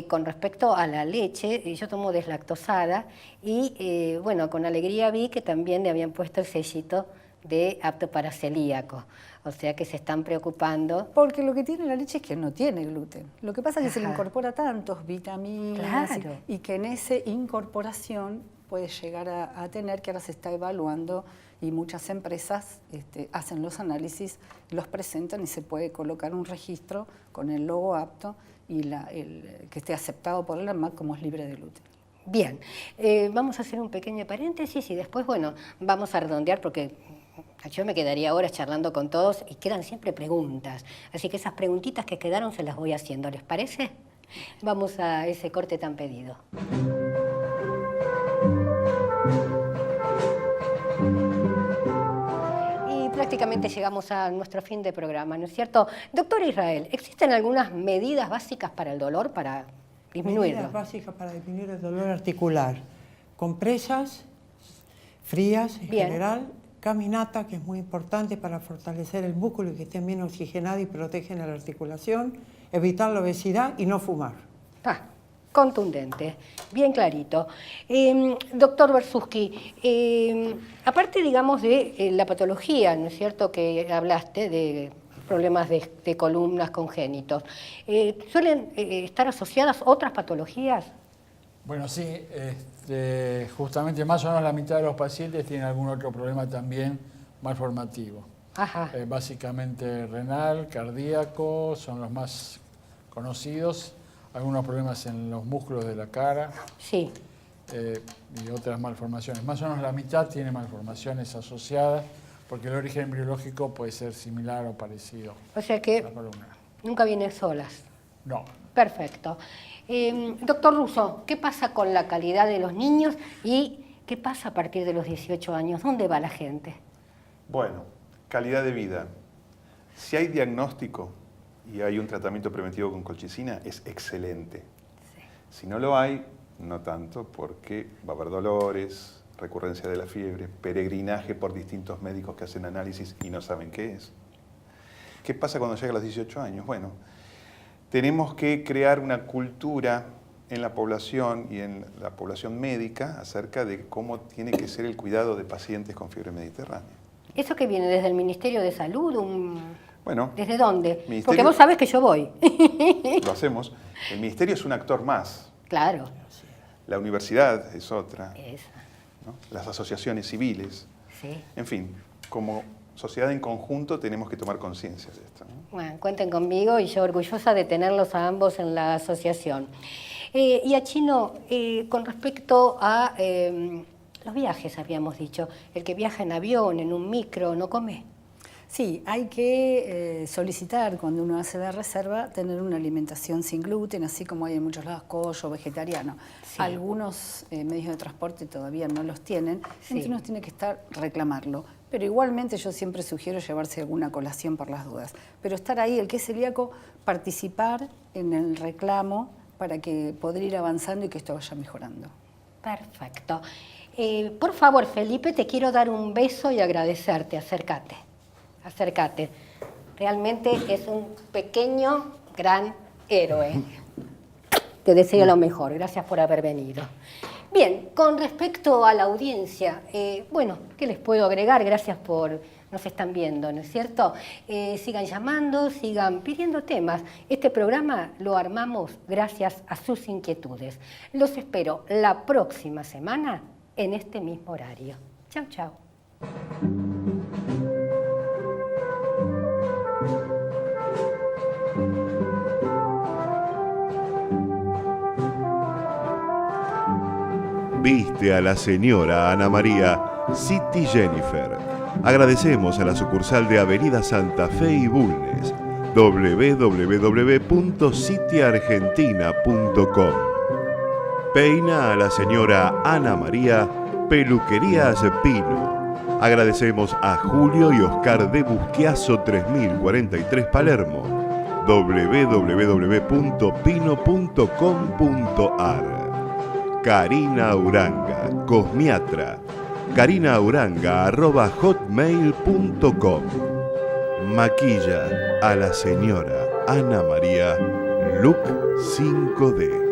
Speaker 1: Con respecto a la leche, yo tomo deslactosada y, bueno, con alegría vi que también le habían puesto el sellito de apto para celíaco. O sea que se están preocupando.
Speaker 7: Porque lo que tiene la leche es que no tiene gluten. Lo que pasa es que se le incorpora tantos vitaminas y que en esa incorporación puede llegar a tener, que ahora se está evaluando y muchas empresas hacen los análisis, los presentan y se puede colocar un registro con el logo apto y que esté aceptado por el ANMAT como es libre de gluten.
Speaker 1: Bien, vamos a hacer un pequeño paréntesis y después, bueno, vamos a redondear porque yo me quedaría horas charlando con todos y quedan siempre preguntas. Así que esas preguntitas que quedaron se las voy haciendo, ¿les parece? Vamos a ese corte tan pedido. Y prácticamente llegamos a nuestro fin de programa, ¿no es cierto? Doctor Israel, ¿existen algunas medidas básicas para el dolor, para disminuirlo.
Speaker 6: Medidas básicas para disminuir el dolor articular. Compresas frías en
Speaker 1: Bien.
Speaker 6: general, caminata, que es muy importante para fortalecer el músculo y que estén bien oxigenados y protegen a la articulación, evitar la obesidad y no fumar.
Speaker 1: Contundente, bien clarito. Doctor Bersuski, aparte, digamos, de la patología, ¿no es cierto?, que hablaste de problemas de columnas congénitos, ¿suelen estar asociadas otras patologías?
Speaker 5: Bueno, sí, justamente más o menos la mitad de los pacientes tienen algún otro problema también malformativo.
Speaker 1: Ajá.
Speaker 5: Básicamente renal, cardíaco, son los más conocidos. Algunos problemas en los músculos de la cara.
Speaker 1: Sí.
Speaker 5: Y otras malformaciones. Más o menos la mitad tiene malformaciones asociadas, porque el origen embriológico puede ser similar o parecido
Speaker 1: O sea
Speaker 5: a
Speaker 1: que
Speaker 5: la columna.
Speaker 1: nunca vienen solas.
Speaker 5: No.
Speaker 1: Perfecto. Doctor Russo, ¿qué pasa con la calidad de los niños y qué pasa a partir de los 18 años? ¿Dónde va la gente?
Speaker 4: Bueno, calidad de vida. Si hay diagnóstico y hay un tratamiento preventivo con colchicina, es excelente. Si no lo hay, no tanto, porque va a haber dolores, recurrencia de la fiebre, peregrinaje por distintos médicos que hacen análisis y no saben qué es. ¿Qué pasa cuando llega a los 18 años? Bueno, tenemos que crear una cultura en la población y en la población médica acerca de cómo tiene que ser el cuidado de pacientes con fiebre mediterránea.
Speaker 1: ¿Eso que viene desde el Ministerio de Salud?
Speaker 4: Bueno,
Speaker 1: ¿Desde dónde?
Speaker 4: Ministerio-
Speaker 1: Porque vos sabés que yo voy.
Speaker 4: lo hacemos. El ministerio es un actor más.
Speaker 1: Claro.
Speaker 4: La universidad es otra,
Speaker 1: Esa,
Speaker 4: ¿no? Las asociaciones civiles.
Speaker 1: sí.
Speaker 4: En fin, como sociedad en conjunto tenemos que tomar conciencia de esto, ¿no?
Speaker 1: Bueno, cuenten conmigo y yo orgullosa de tenerlos a ambos en la asociación. Y a Chino, con respecto a los viajes, habíamos dicho, el que viaja en avión, en un micro, no come.
Speaker 7: Sí, hay que solicitar cuando uno hace la reserva tener una alimentación sin gluten, así como hay en muchos lados kosher, vegetariano.
Speaker 1: Sí.
Speaker 7: Algunos medios de transporte todavía no los tienen,
Speaker 1: Sí.
Speaker 7: entonces uno tiene que reclamarlo. Pero igualmente yo siempre sugiero llevarse alguna colación por las dudas. Pero estar ahí, el que es celíaco, participar en el reclamo para que poder ir avanzando y que esto vaya mejorando.
Speaker 1: Perfecto. Por favor, Felipe, te quiero dar un beso y agradecerte. Acércate. Acércate. Realmente es un pequeño, gran héroe. Te deseo lo mejor. Gracias por haber venido. Bien, con respecto a la audiencia, bueno, ¿qué les puedo agregar? Gracias por... Nos están viendo, ¿no es cierto? Sigan llamando, sigan pidiendo temas. Este programa lo armamos gracias a sus inquietudes. Los espero la próxima semana en este mismo horario. Chau, chau.
Speaker 3: Viste a la señora Ana María City Jennifer. Agradecemos a la sucursal de Avenida Santa Fe y Bulnes, www.cityargentina.com. Peina a la señora Ana María Peluquerías Pino. Agradecemos a Julio y Oscar de Busquiazo 3043 Palermo, www.pino.com.ar. Karina Uranga, cosmiatra, karinauranga@hotmail.com. Maquilla a la señora Ana María, look 5D.